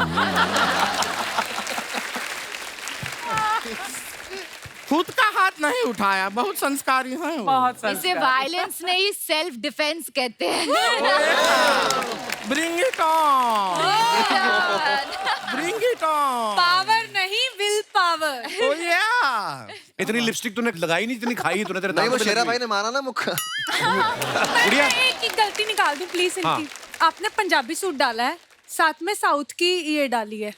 खुद का हाथ नहीं उठाया, बहुत संस्कारी है वो। बहुत इसे वायलेंस नहीं सेल्फ डिफेंस कहते हैं। Bring it on, bring it on. Power नहीं विल पावर। ओ या इतनी लिपस्टिक तूने लगाई नहीं, इतनी खाई तूने। तेरे नहीं दांत वो पे शेरा लगी। भाई ने मारा ना मुक्का। मैं एक गलती निकाल दूं प्लीज हाँ इनकी। आपने पंजाबी सूट डाला है, साथ में साउथ की ये डाली है।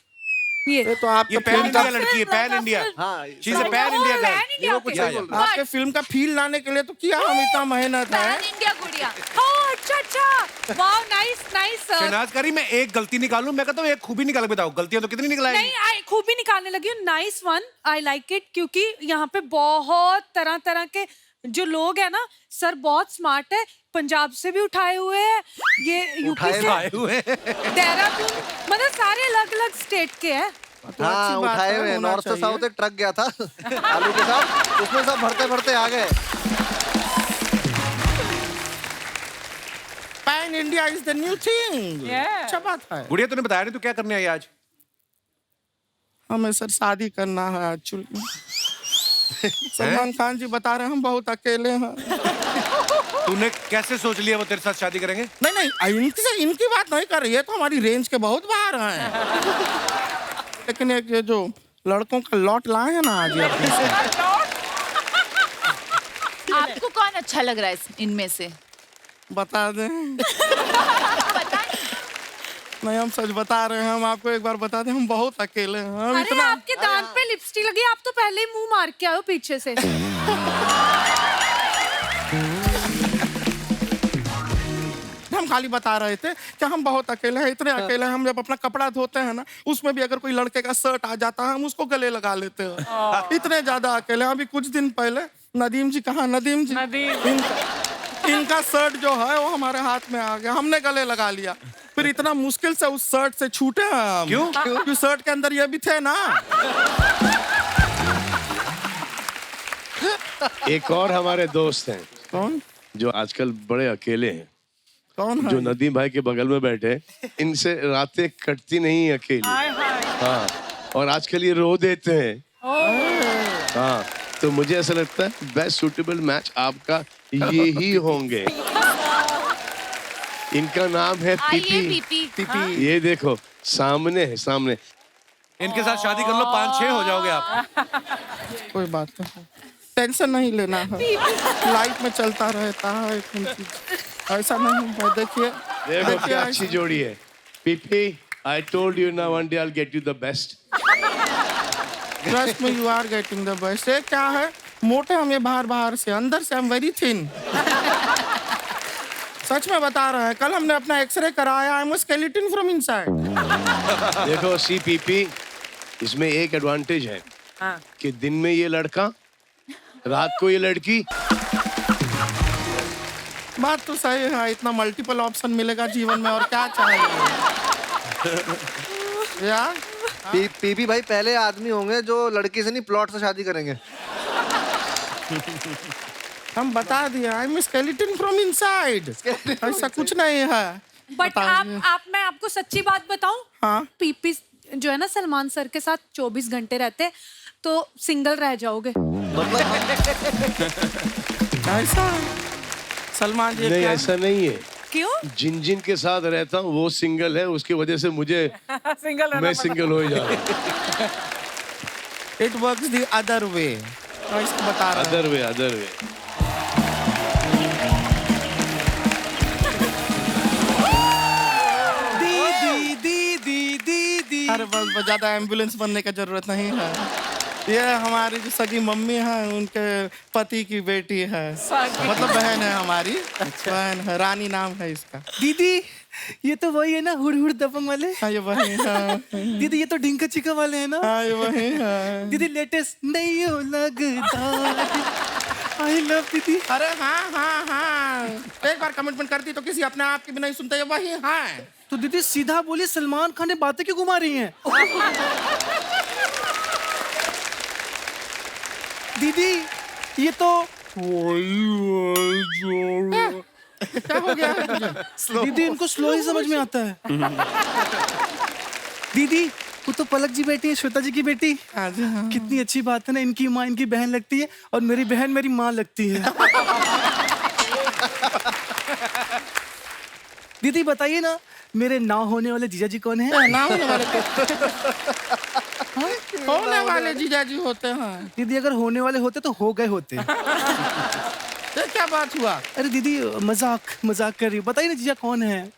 ये तो आप ये पैन इंडिया लड़की है, पैन इंडिया। हाँ she is a pan India girl. India कुछ नहीं बोल आपके फिल्म का फील लाने के लिए तो किया हम इतना मेहनत है। पैन इंडिया गुड़िया। ओह अच्छा अच्छा, वाओ नाइस नाइस। शहनाज करी, मैं एक गलती निकालूं, मैं कहता हूँ एक खूबी निकाल के बताओ, गलतियां तो कितनी निकलाएंगी? नहीं, आई खूबी निकालने लगी हूँ। Nice one, I like it, क्योंकि यहाँ पे बहुत तरह तरह के जो लोग हैं ना सर, बहुत स्मार्ट है। पंजाब से भी उठाए हुए हैं, ये यूपी से आए हुए देहरादून, मतलब सारे अलग अलग स्टेट के हैं। हाँ उठाए हुए, नॉर्थ से साउथ एक ट्रक गया था आलू के साथ, उसमें सब भरते भरते आ गए। Pan India is the new thing. अच्छा बात है। गुड़िया तूने बताया नहीं, तू क्या करने आई आज? हमें सर शादी करना है एक्चुअली। सलमान खान जी बता रहे हैं हम बहुत अकेले हैं। तूने कैसे सोच लिया वो तेरे साथ शादी करेंगे? नहीं नहीं, इनकी बात नहीं कर रही है, तो हमारी रेंज के बहुत बाहर हैं। लेकिन एक ये जो लड़कों का लॉट लाए हैं ना आज ये अपने साथ। आपको कौन अच्छा लग रहा है इनमें से? बता दें। नहीं, हम सच बता रहे हैं, हम आपको एक बार बता दें, हम बहुत अकेले हैं। हम अरे आपके दांत पे लिपस्टिक लगी, आप तो पहले ही मुंह मार के आओ पीछे से। हम खाली बता रहे थे कि हम बहुत अकेले हैं, इतने अकेले हैं, हम जब अपना कपड़ा धोते हैं ना, उसमें भी अगर कोई लड़के का शर्ट आ जाता है हम उसको गले लगा लेते हैं। इतने ज्यादा अकेले हैं। अभी कुछ दिन पहले नदीम जी, कहाँ नदीम जी, इनका शर्ट जो है वो हमारे हाथ में आ गया, हमने गले लगा लिया। फिर इतना मुश्किल से उस शर्ट से छूटे हम। क्यों? क्योंकि शर्ट के अंदर ये भी थे ना। एक और हमारे दोस्त हैं। कौन? जो आजकल बड़े अकेले हैं। कौन है? जो नदीम भाई के बगल में बैठे, इनसे रातें कटती नहीं अकेली। हाँ, और आजकल ये रो देते हैं। हाँ, तो मुझे ऐसा लगता है बेस्ट सूटेबल मैच आपका ये ही होंगे। इनका नाम है पीपी। पीपी। ये देखो सामने है, सामने। इनके साथ शादी कर लो, 5-6 हो जाओगे आप। कोई बात नहीं, टेंशन नहीं लेना है, लाइफ में चलता रहता है। ऐसा नहीं है, देखिए देखो क्या अच्छी जोड़ी है। PP, I told you now one day I'll get you the best. Trust me you are getting the best. ये क्या है, मोटे हम ये बाहर से, अंदर से हम वेरी थिन। सच में बता रहे हैं, कल हमने अपना एक्सरे कराया, I am skeleton from inside. देखो CPP, इसमें एक एडवांटेज है कि दिन में ये लड़का, रात को ये लड़की। बात तो सही है, इतना मल्टीपल ऑप्शन मिलेगा जीवन में और क्या चाहिए। यार पीपी भाई पहले आदमी होंगे जो लड़की से नहीं प्लॉट से शादी करेंगे। हम बता दिया, I am skeleton from inside. ऐसा कुछ नहीं है। बट आप मैं आपको सच्ची बात बताऊं, हाँ? पीपी जो है ना सलमान सर के साथ 24 घंटे रहते तो सिंगल रह जाओगे। ऐसा सलमान जी नहीं, क्या? ऐसा नहीं है। क्यों? जिन जिन के साथ रहता हूँ वो सिंगल है, उसकी वजह से मुझे मैं सिंगल हो जा रहा। It works the other way. बता रहा अदर वे, अदर वे। अरे बस ज्यादा एम्बुलेंस बनने का जरूरत नहीं है। ये हमारी जो सगी मम्मी है, उनके पति की बेटी है, मतलब बहन है हमारी। बहन है, रानी नाम है इसका। दीदी ये तो वही है ना, हुड़ हुड़ दबंग वाले? हाँ, ये वही है। दीदी ये तो ढिंका चिका वाले है ना? हाँ, ये वही है। दीदी लेटेस्ट नहीं हो लगता। आई लव दीदी। अरे हाँ, एक बार कमिटमेंट करती तो किसी अपने आप की भी नहीं सुनते, ये वही है। तो दीदी सीधा बोलिए, सलमान खान ने बातें क्यों घुमा रही हैं? दीदी ये तो क्या हो गया है तुझे? दीदी इनको स्लो ही समझ में आता है। दीदी वो तो पलक जी बेटी है, श्वेता जी की बेटी। हाँ। कितनी अच्छी बात है ना, इनकी माँ इनकी बहन लगती है और मेरी बहन मेरी माँ लगती है। दीदी बताइए ना, मेरे ना होने वाले जीजा जी कौन है? ना होने वाले जीजा जी होते हैं। दीदी अगर होने वाले होते तो हो गए होते। ये क्या बात हुआ? अरे दीदी मजाक कर रही, बताइए ना जीजा कौन है?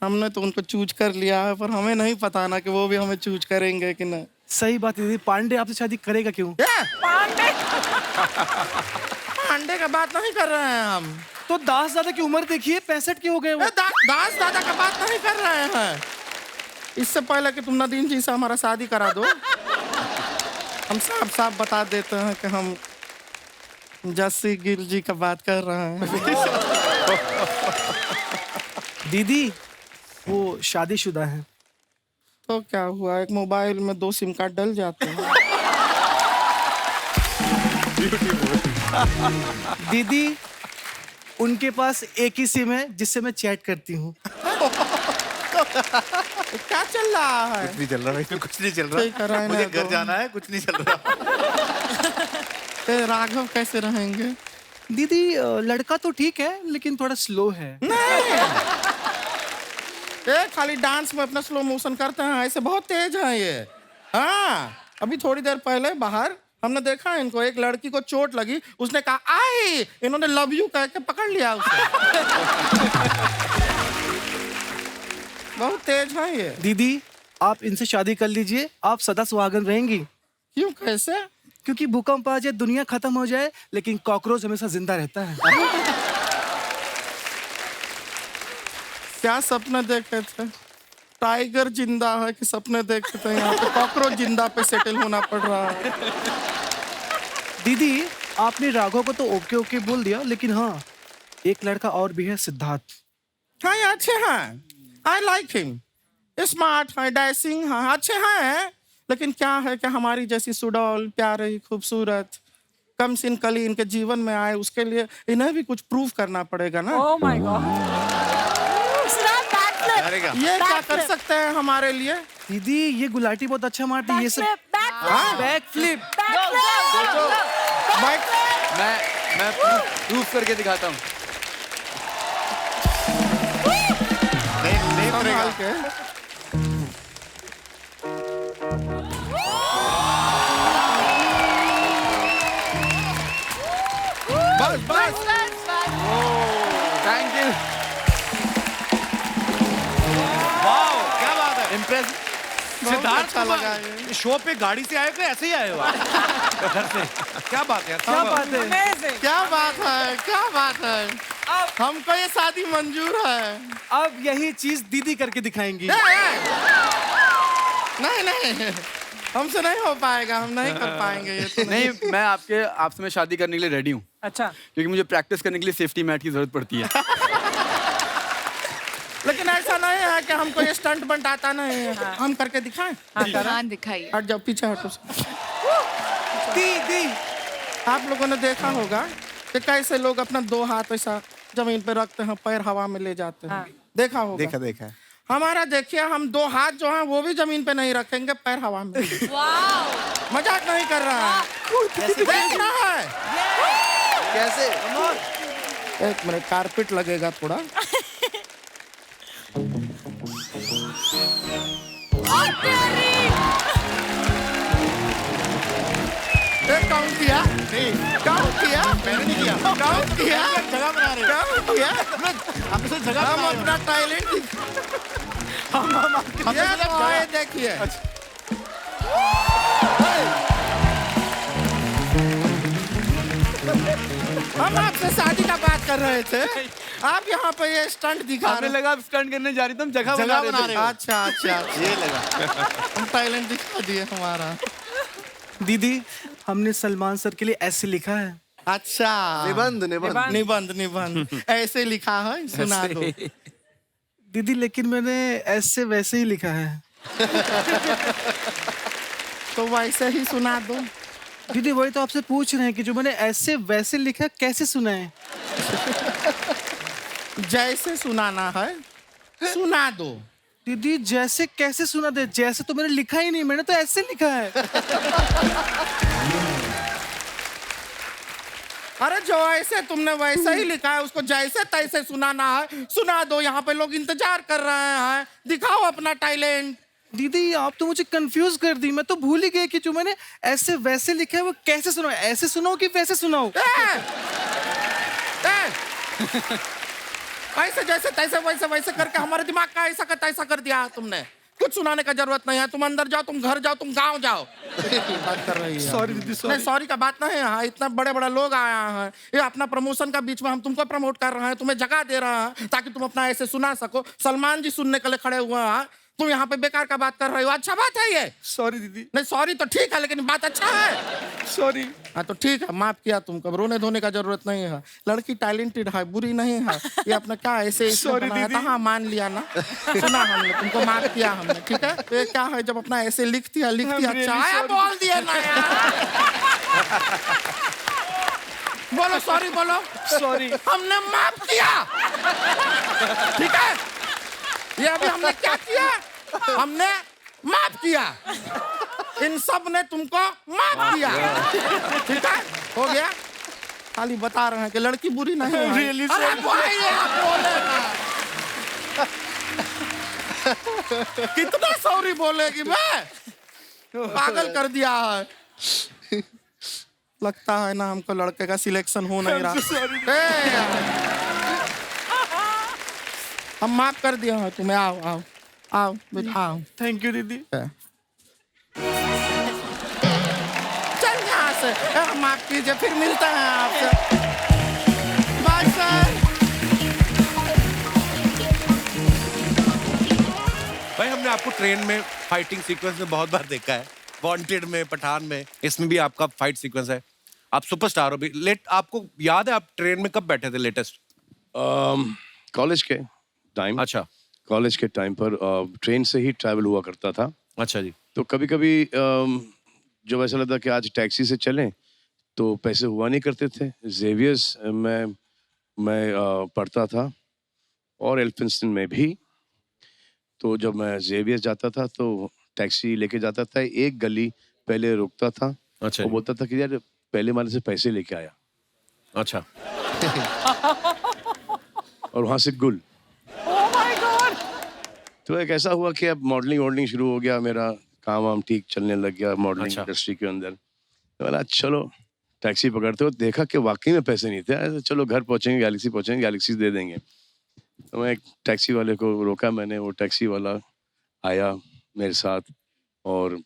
हमने तो उनको चूज कर लिया है, पर हमें नहीं पता ना कि वो भी हमें चूज करेंगे कि नहीं। सही बात है दीदी, पांडे आपसे शादी करेगा क्यों? पांडे का बात नहीं कर रहे हैं हम। तो दास दादा की उम्र देखिए, 65 के हो गए वो। दास दादा का बात नहीं कर रहे हैं। इससे पहले कि तुम नदीम जी से हमारा शादी करा दो, हम साफ साफ बता देते हैं कि हम जस्सी गिल जी का बात कर रहे हैं। दीदी वो शादीशुदा है। तो क्या हुआ, एक मोबाइल में 2 सिम कार्ड डल जाते हैं। दीदी उनके पास एक ही सिम है जिससे मैं चैट करती हूँ। क्या चल रहा है? कुछ नहीं चल रहा भाई, कुछ नहीं चल ठीक है, रहा। रहने मुझे दो। घर जाना है, कुछ नहीं चल रहा। तो राघव कैसे रहेंगे? दीदी लड़का तो ठीक है लेकिन थोड़ा स्लो है। ये खाली डांस में अपना स्लो मोशन करते हैं, ऐसे बहुत तेज हैं ये। हाँ, अभी थोड़ी देर पहले बाहर हमने देखा इनको, एक लड़की को चोट लगी, उसने कहा आई, इन्होंने लव यू कह के पकड़ लिया उसे। बहुत तेज है ये। दीदी आप इनसे शादी कर लीजिए, आप सदा सुहागन रहेंगी। क्यों, कैसे? क्योंकि भूकंप आ जाए, दुनिया खत्म हो जाए, लेकिन कॉकरोच हमेशा जिंदा रहता है। क्या सपने देखे थे? टाइगर जिंदा है कि सपने देखे थे? यहाँ पे कॉकरोच जिंदा पे सेटल होना पड़ रहा है। दीदी आपने राघव को तो ओके ओके बोल दिया, लेकिन हाँ एक लड़का और भी है, सिद्धार्थ। हाँ ये अच्छे हैं, आई लाइक हिम, स्मार्ट है, डैशिंग है, अच्छे हैं। लेकिन क्या है कि हमारी जैसी सुडौल, प्यारी, खूबसूरत, कम सिन कली इनके जीवन में आए, उसके लिए इन्हें भी कुछ प्रूव करना पड़ेगा ना। Oh my God. ये क्या कर सकते हैं हमारे लिए? दीदी ये गुलाटी बहुत अच्छा मारती है, ये सब बैक फ्लिप। मैं प्रूफ करके दिखाता हूँ। संभाल के। बस बस। Thank you. वाओ, क्या बात है। इम्प्रेस। सिद्धार्थ अच्छा लगा ये। शो पे गाड़ी से आए थे, ऐसे ही आए हो आप? घर से? क्या बात है, क्या बात है, क्या बात है, क्या बात है। हमको ये शादी मंजूर है। अब यही चीज दीदी करके दिखाएंगी। नहीं नहीं, हमसे नहीं हो पाएगा, हम नहीं कर पाएंगे ये तो। नहीं, मैं आपसे मैं शादी करने के लिए रेडी हूँ। अच्छा। क्योंकि मुझे प्रैक्टिस करने के लिए सेफ्टी मैट की जरूरत पड़ती है। लेकिन ऐसा नहीं है कि हमको ये स्टंट बंट आता नहीं है। हम करके दिखाएं? हाँ दिखाइए। हट जाओ, पीछे हटो। दी आप लोगों ने देखा होगा कि कैसे लोग अपना 2 हाथ ऐसा जमीन पे रखते हैं, पैर हवा में ले जाते हैं। देखा होगा? देखा। हमारा देखिए, हम 2 हाथ जो हैं वो भी जमीन पे नहीं रखेंगे, पैर हवा में। मजाक नहीं कर रहा है, देख रहा है। कैसे? एक मिनट, कारपेट लगेगा थोड़ा। काउंट किया? नहीं, काउंट किया? मैंने नहीं किया। काउंट किया? जगह बना रहे। काउंट किया? आपसे जगह हम अपना टैलेंट हम ये देखिए। हम आपसे शादी का बात कर रहे थे, आप यहाँ पे ये स्टंट दिखा हमें लगा आप स्टंट करने जा रही थी, हम जगह बना रहे थे। अच्छा, ये लगा। हम टैलेंट दिखा दिए हमारा। दीदी हमने सलमान सर के लिए ऐसे लिखा है। अच्छा, निबंध ऐसे लिखा है, सुना दो। दीदी लेकिन मैंने ऐसे वैसे ही लिखा है। तो वैसे ही सुना दो। दीदी वही तो आपसे पूछ रहे हैं कि जो मैंने ऐसे वैसे लिखा कैसे सुनाए? जैसे सुनाना है सुना दो। दीदी जैसे कैसे सुना दे? जैसे तो मैंने लिखा ही नहीं, मैंने तो ऐसे लिखा है। अरे जो ऐसे तुमने वैसे ही लिखा है, उसको जैसे तैसे सुनाना है, सुना दो। यहाँ पे लोग इंतजार कर रहे हैं, दिखाओ अपना टैलेंट। दीदी आप तो मुझे कंफ्यूज कर दी, मैं तो भूल ही गई कि जो मैंने ऐसे वैसे लिखा है वो कैसे सुनाओ, ऐसे सुनाओ कि वैसे सुनाओ? ऐसे जैसे तैसे वैसे वैसे करके हमारे दिमाग का ऐसा का तैसा कर दिया है तुमने। कुछ सुनाने का जरूरत नहीं है, तुम अंदर जाओ, तुम घर जाओ, तुम गांव जाओ। बात कर रही है। सॉरी दीदी, नहीं, सॉरी का बात नहीं है। इतना बड़े बड़े लोग आया हैं, ये अपना प्रमोशन का बीच में हम तुमको प्रमोट कर रहे हैं, तुम्हें जगह दे रहे हैं ताकि तुम अपना ऐसे सुना सको। सलमान जी सुनने के लिए खड़े हुए हैं, तुम यहाँ पे बेकार का बात कर रहे हो। अच्छा बात है ये। सॉरी दीदी। नहीं, सॉरी तो ठीक है, लेकिन बात अच्छा है। सॉरी। हाँ तो ठीक है, माफ किया तुमको, रोने धोने का जरूरत नहीं है। लड़की टैलेंटेड है, बुरी नहीं है। ये अपना क्या ऐसे Sorry, बनाया था, दीदी। हाँ मान लिया ना, सुना हमने, तुमको माफ किया हमने, ठीक है। ये क्या है, जब अपना ऐसे लिखती है I'm अच्छा really है, sorry. बोल दिया ना यार। बोलो सॉरी, बोलो सॉरी। हमने माफ किया, ठीक है। ये अभी हमने क्या किया, हमने माफ किया। इन सब ने तुमको माफ किया, ठीक है, हो गया। खाली बता रहे हैं कि लड़की बुरी नहीं है। Really अरे sorry. भाई ये आप बोले ना। कितना सॉरी बोलेगी मैं, पागल कर दिया है। लगता है ना हमको लड़के का सिलेक्शन हो नहीं रहा। ए यार। हम माफ कर दिया है तुम्हें, आओ आओ आओ बेटा आओ। थैंक यू दीदी। चल यहाँ से, माफ कीजिए, फिर मिलते हैं आपसे। Bye sir. भाई हमने आपको ट्रेन में फाइटिंग सीक्वेंस में बहुत बार देखा है, वांटेड में, पठान में, इसमें भी आपका फाइट सीक्वेंस है। आप सुपरस्टार हो भी। आपको याद है आप ट्रेन में कब बैठे थे लेटेस्ट? कॉलेज के टाइम। अच्छा। कॉलेज के टाइम पर ट्रेन से ही ट्रैवल हुआ करता था। अच्छा जी। तो कभी कभी जब ऐसा लगता कि आज टैक्सी से चलें तो पैसे हुआ नहीं करते थे। जेवियर्स में मैं पढ़ता था और एल्फिंस्टन में भी। तो जब मैं जेवियर्स जाता था तो टैक्सी लेके जाता था, एक गली पहले रुकता था। अच्छा। वो बोलता था कि यार पहले वाले से पैसे लेके आया। अच्छा। और वहां से गुल। तो एक ऐसा हुआ कि अब मॉडलिंग शुरू हो गया, मेरा काम वाम ठीक चलने लग गया मॉडलिंग अच्छा। इंडस्ट्री के अंदर। तो बोला चलो टैक्सी पकड़ते हो, देखा कि वाकई में पैसे नहीं थे। ऐसे चलो घर पहुंचेंगे, गैलेक्सी पहुंचेंगे, गैलेक्सी दे देंगे। तो मैं एक टैक्सी वाले को रोका मैंने, वो टैक्सी वाला आया मेरे साथ और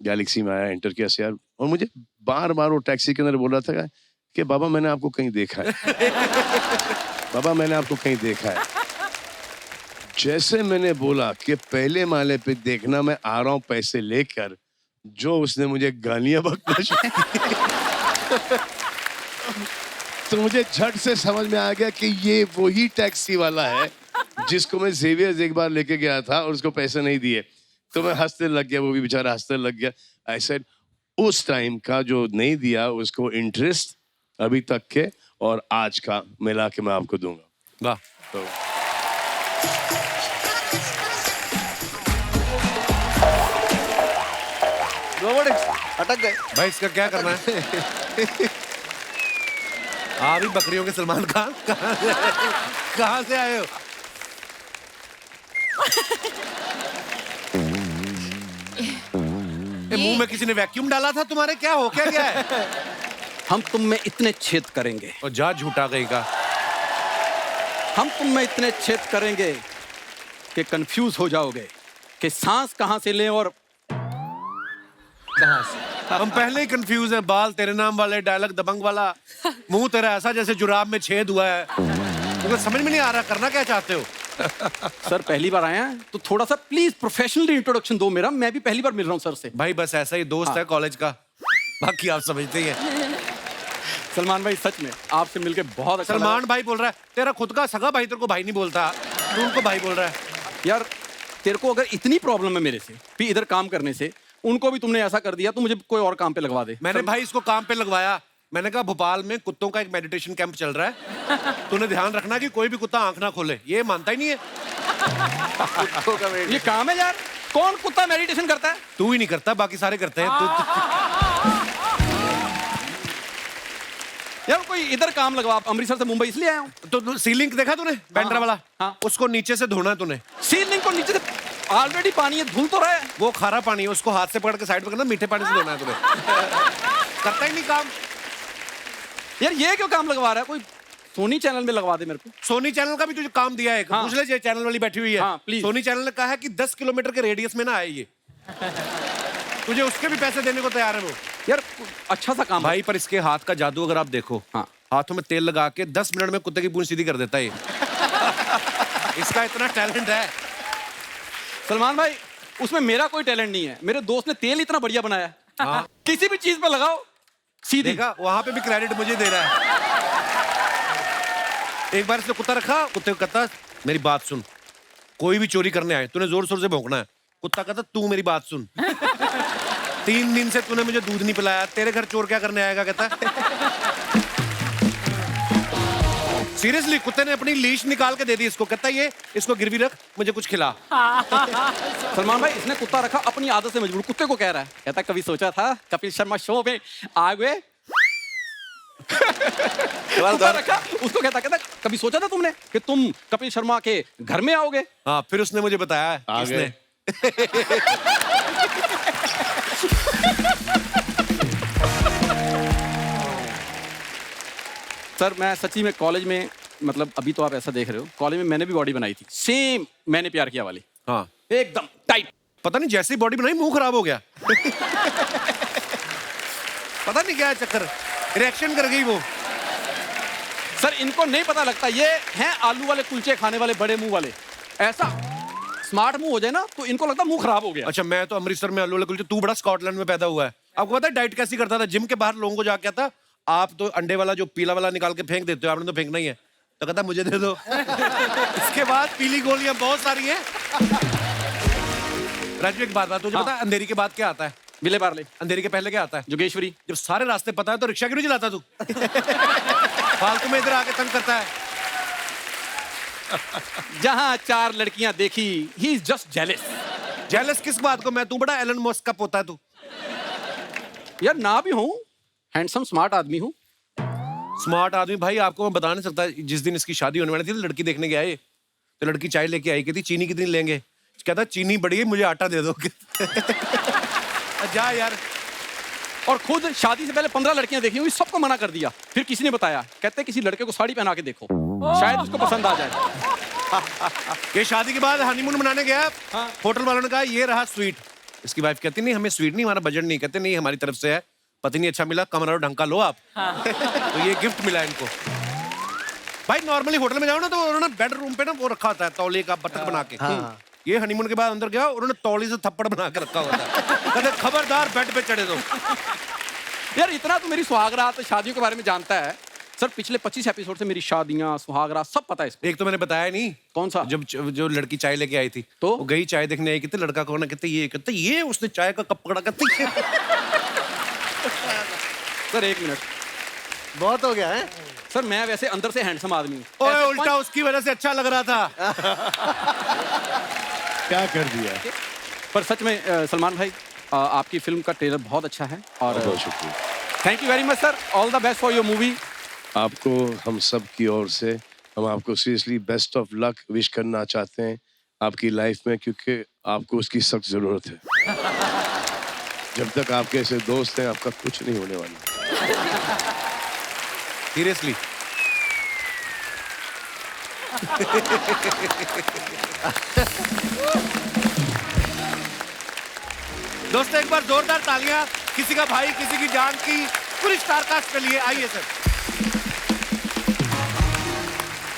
गैलेक्सी में आया, एंटर किया शेयर। और मुझे बार बार वो टैक्सी के अंदर बोल रहा था कि बाबा मैंने आपको कहीं देखा है, बाबा मैंने आपको कहीं देखा है। जैसे मैंने बोला कि पहले माले पे देखना, मैं आ रहा हूँ पैसे लेकर, जो उसने मुझे गालियां बकना शुरू की। तो मुझे झट से समझ में आ गया कि ये वही टैक्सी वाला है जिसको मैं जेवियर्स एक बार लेके गया था और उसको पैसे नहीं दिए। तो मैं हंसने लग गया, वो भी बेचारा हंसने लग गया। आई सेड उस टाइम का जो नहीं दिया उसको इंटरेस्ट अभी तक के और आज का मिला के मैं आपको दूंगा। वाह। तो रोबोटिक्स अटक गए भाई, इसका क्या करना है? आप भी बकरियों के सलमान खान कहाँ से आए हो? मुंह में किसी ने वैक्यूम डाला था तुम्हारे? क्या हो क्या गया है? हम तुम में इतने छेद करेंगे, और जा झूठा गई का। हम तुम में इतने छेद करेंगे कि कंफ्यूज हो जाओगे कि सांस कहां से लें और कहां से। हम पहले ही कंफ्यूज हैं। बाल तेरे नाम वाले, डायलॉग दबंग वाला, मुंह तेरा ऐसा जैसे जुराब में छेद हुआ है। तो समझ में नहीं आ रहा करना क्या चाहते हो। सर पहली बार आए हैं तो थोड़ा सा प्लीज प्रोफेशनली इंट्रोडक्शन दो मेरा। मैं भी पहली बार मिल रहा हूँ सर से। भाई बस ऐसा ही दोस्त है कॉलेज का, बाकी आप समझते ही हैं। सलमान भाई सच में आपसे मिलके बहुत अच्छा सलमान भाई बोल रहा है, तेरा खुद का सगा भाई तेरे को भाई नहीं बोलता, तू उनको भाई बोल रहा है। यार तेरे को अगर इतनी प्रॉब्लम है मेरे से भी इधर काम करने से, उनको भी तुमने ऐसा कर दिया तो मुझे कोई और काम पे लगवा दे। मैंने भाई इसको काम पे लगवाया। मैंने कहा भोपाल में कुत्तों का एक मेडिटेशन कैंप चल रहा है, तूने ध्यान रखना कि कोई भी कुत्ता आंख ना खोले। ये मानता ही नहीं है। ये काम है यार, कौन कुत्ता मेडिटेशन करता है? तू ही नहीं करता, बाकी सारे करते हैं। यार कोई इधर काम लगवा। अमृतसर से मुंबई इसलिए आया हूँ। तो सीलिंग देखा तूने बैंड्रा वाला? हाँ। उसको नीचे से धोना है तूने। सीलिंग को नीचे से ऑलरेडी पानी है, धुल तो रहा है। वो खारा पानी है, उसको हाथ से पकड़ के साइड पे करना, मीठे पानी से धोना है तूने। करता ही नहीं काम। यार ये क्यों काम लगवा रहा है? कोई सोनी चैनल में लगवा दे मेरे को। सोनी चैनल का भी तुझे काम दिया है, पूछ ले जो चैनल वाली बैठी हुई है। हाँ, प्लीज। सोनी चैनल ने कहा है कि 10 किलोमीटर के रेडियस में ना आए ये। तुझे उसके भी पैसे देने को तैयार है वो। यार अच्छा सा काम भाई, पर इसके हाथ का जादू अगर आप देखो, हाँ, हाथों में तेल लगा के 10 मिनट में कुत्ते की पूंछ सीधी कर देता है ये। इसका इतना टैलेंट है। सलमान भाई, उसमें मेरा कोई टैलेंट नहीं है, मेरे दोस्त ने तेल इतना बढ़िया बनाया है। हाँ। किसी भी चीज पे लगाओ सीधी। देखा, वहां पे भी क्रेडिट मुझे दे रहा है। एक बार इसने कुत्ता रखा, कुत्ते को कहता मेरी बात सुन, कोई भी चोरी करने आए तूने जोर शोर से भौंकना है। कुत्ता कहता तू मेरी बात सुन, 3 दिन से तूने मुझे दूध नहीं पिलाया, तेरे घर चोर क्या करने आएगा। कहता सीरियसली, कुत्ते ने अपनी लीश निकाल के दे दी इसको। कहता ये इसको गिरवी रख, मुझे कुछ खिला। सलमान भाई, इसने कुत्ता रखा अपनी आदत से मजबूर, कुत्ते को कह रहा है, कहता कभी सोचा था कपिल शर्मा शो में आ गए। कुत्ता रखा, उसको कहता कभी सोचा था तुमने कि तुम कपिल शर्मा के घर में आओगे। हाँ, फिर उसने मुझे बताया किसने। सर मैं सच्ची में कॉलेज में, मतलब अभी तो आप ऐसा देख रहे हो, कॉलेज में मैंने भी बॉडी बनाई थी, सेम मैंने प्यार किया वाली। हाँ, एकदम टाइट। पता नहीं जैसी बॉडी बनाई मुंह खराब हो गया। पता नहीं क्या है चक्कर, रिएक्शन कर गई वो। सर इनको नहीं पता लगता, ये हैं आलू वाले कुलचे खाने वाले बड़े मुंह वाले। ऐसा स्मार्ट मुंह हो जाए ना तो इनको लगता मुंह खराब हो गया। अच्छा, मैं तो अमृतसर में आलू वाले कुलचे, तू बड़ा स्कॉटलैंड में पैदा हुआ है। आपको पता है डाइट कैसी करता था? जिम के बाहर लोगों को जाके आता, आप तो अंडे वाला जो पीला वाला निकाल के फेंक देते हो, आपने तो फेंकना ही है, तो कहता मुझे दे दो। इसके बाद पीली गोलियां बहुत सारी हैं। राजू एक बात तुझे पता है अंधेरी के बाद क्या आता है? विले पार्ले। अंधेरी के पहले क्या आता है? जोगेश्वरी। जब सारे रास्ते पता है तो रिक्शा क्यों नहीं चलाता तू? फालतू में इधर आके तंग करता है। जहां 4 लड़कियां देखी, he is just jealous. Jealous किस बात को? मैं तू बड़ा एलन मस्क का पोता है तू। यार ना भी हूं, हैंडसम स्मार्ट आदमी हूं। स्मार्ट आदमी भाई, आपको मैं बता नहीं सकता। जिस दिन इसकी शादी होने वाली थी तो लड़की देखने गए, तो लड़की चाय लेके आई, कहती चीनी कितनी लेंगे? कहता चीनी बढ़ी है, मुझे आटा दे दो। जा यार। और खुद शादी से पहले 15 लड़कियां देखी हुई, सबको मना कर दिया। फिर किसी ने बताया, कहते किसी लड़के को साड़ी पहना के देखो, शायद उसको पसंद आ जाए। ये शादी के बाद हनीमून मनाने गया, होटल वालों ने कहा ये रहा स्वीट। इसकी वाइफ कहती नहीं हमें स्वीट नहीं, हमारा बजट नहीं। कहते नहीं हमारी तरफ से है, पति नहीं अच्छा मिला, कमरा ढंग का लो आप। तो ये गिफ्ट मिला इनको। भाई नॉर्मली होटल में जाओ ना तो उन्होंने बेडरूम पे ना वो रखा होता है तौलिए का बटन बना के। ये हनीमून के बाद अंदर गया, उन्होंने तौली से थप्पड़ बना के रखा होता है। कहते खबरदार बेड पे चढ़े दो। यार इतना तो मेरी सुहागरात शादियों के बारे में जानता है। सर पिछले 25 एपिसोड से मेरी शादियां सुहागरात सब पता है इसको। एक तो मैंने बताया नहीं। कौन सा? जब जो लड़की चाय लेके आई थी तो वो गई चाय देखने आई, कहते लड़का कौन है? कहते ये उसने चाय का कप पकड़ा। कहते सर 1 मिनट, बहुत हो गया है सर। मैं वैसे अंदर से हैंडसम आदमी हूँ। ओए उल्टा उसकी वजह से अच्छा लग रहा था। क्या कर दिया? पर सच में सलमान भाई, आपकी फिल्म का ट्रेलर बहुत अच्छा है और बहुत शुक्रिया। Thank you very much sir. All the best for your movie. आपको हम सब की ओर से हम आपको seriously best of luck wish करना चाहते हैं आपकी लाइफ में, क्योंकि आपको उसकी सख्त जरूरत है। जब तक आपके ऐसे दोस्त हैं आपका कुछ नहीं होने वाला। सीरियसली। दोस्तों एक बार जोरदार तालियां किसी का भाई किसी की जान की पूरी स्टारकास्ट के लिए। आइए सर।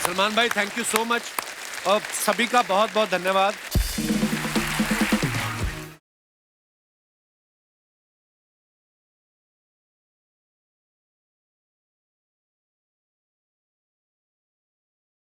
सलमान भाई थैंक यू सो मच और सभी का बहुत बहुत धन्यवाद।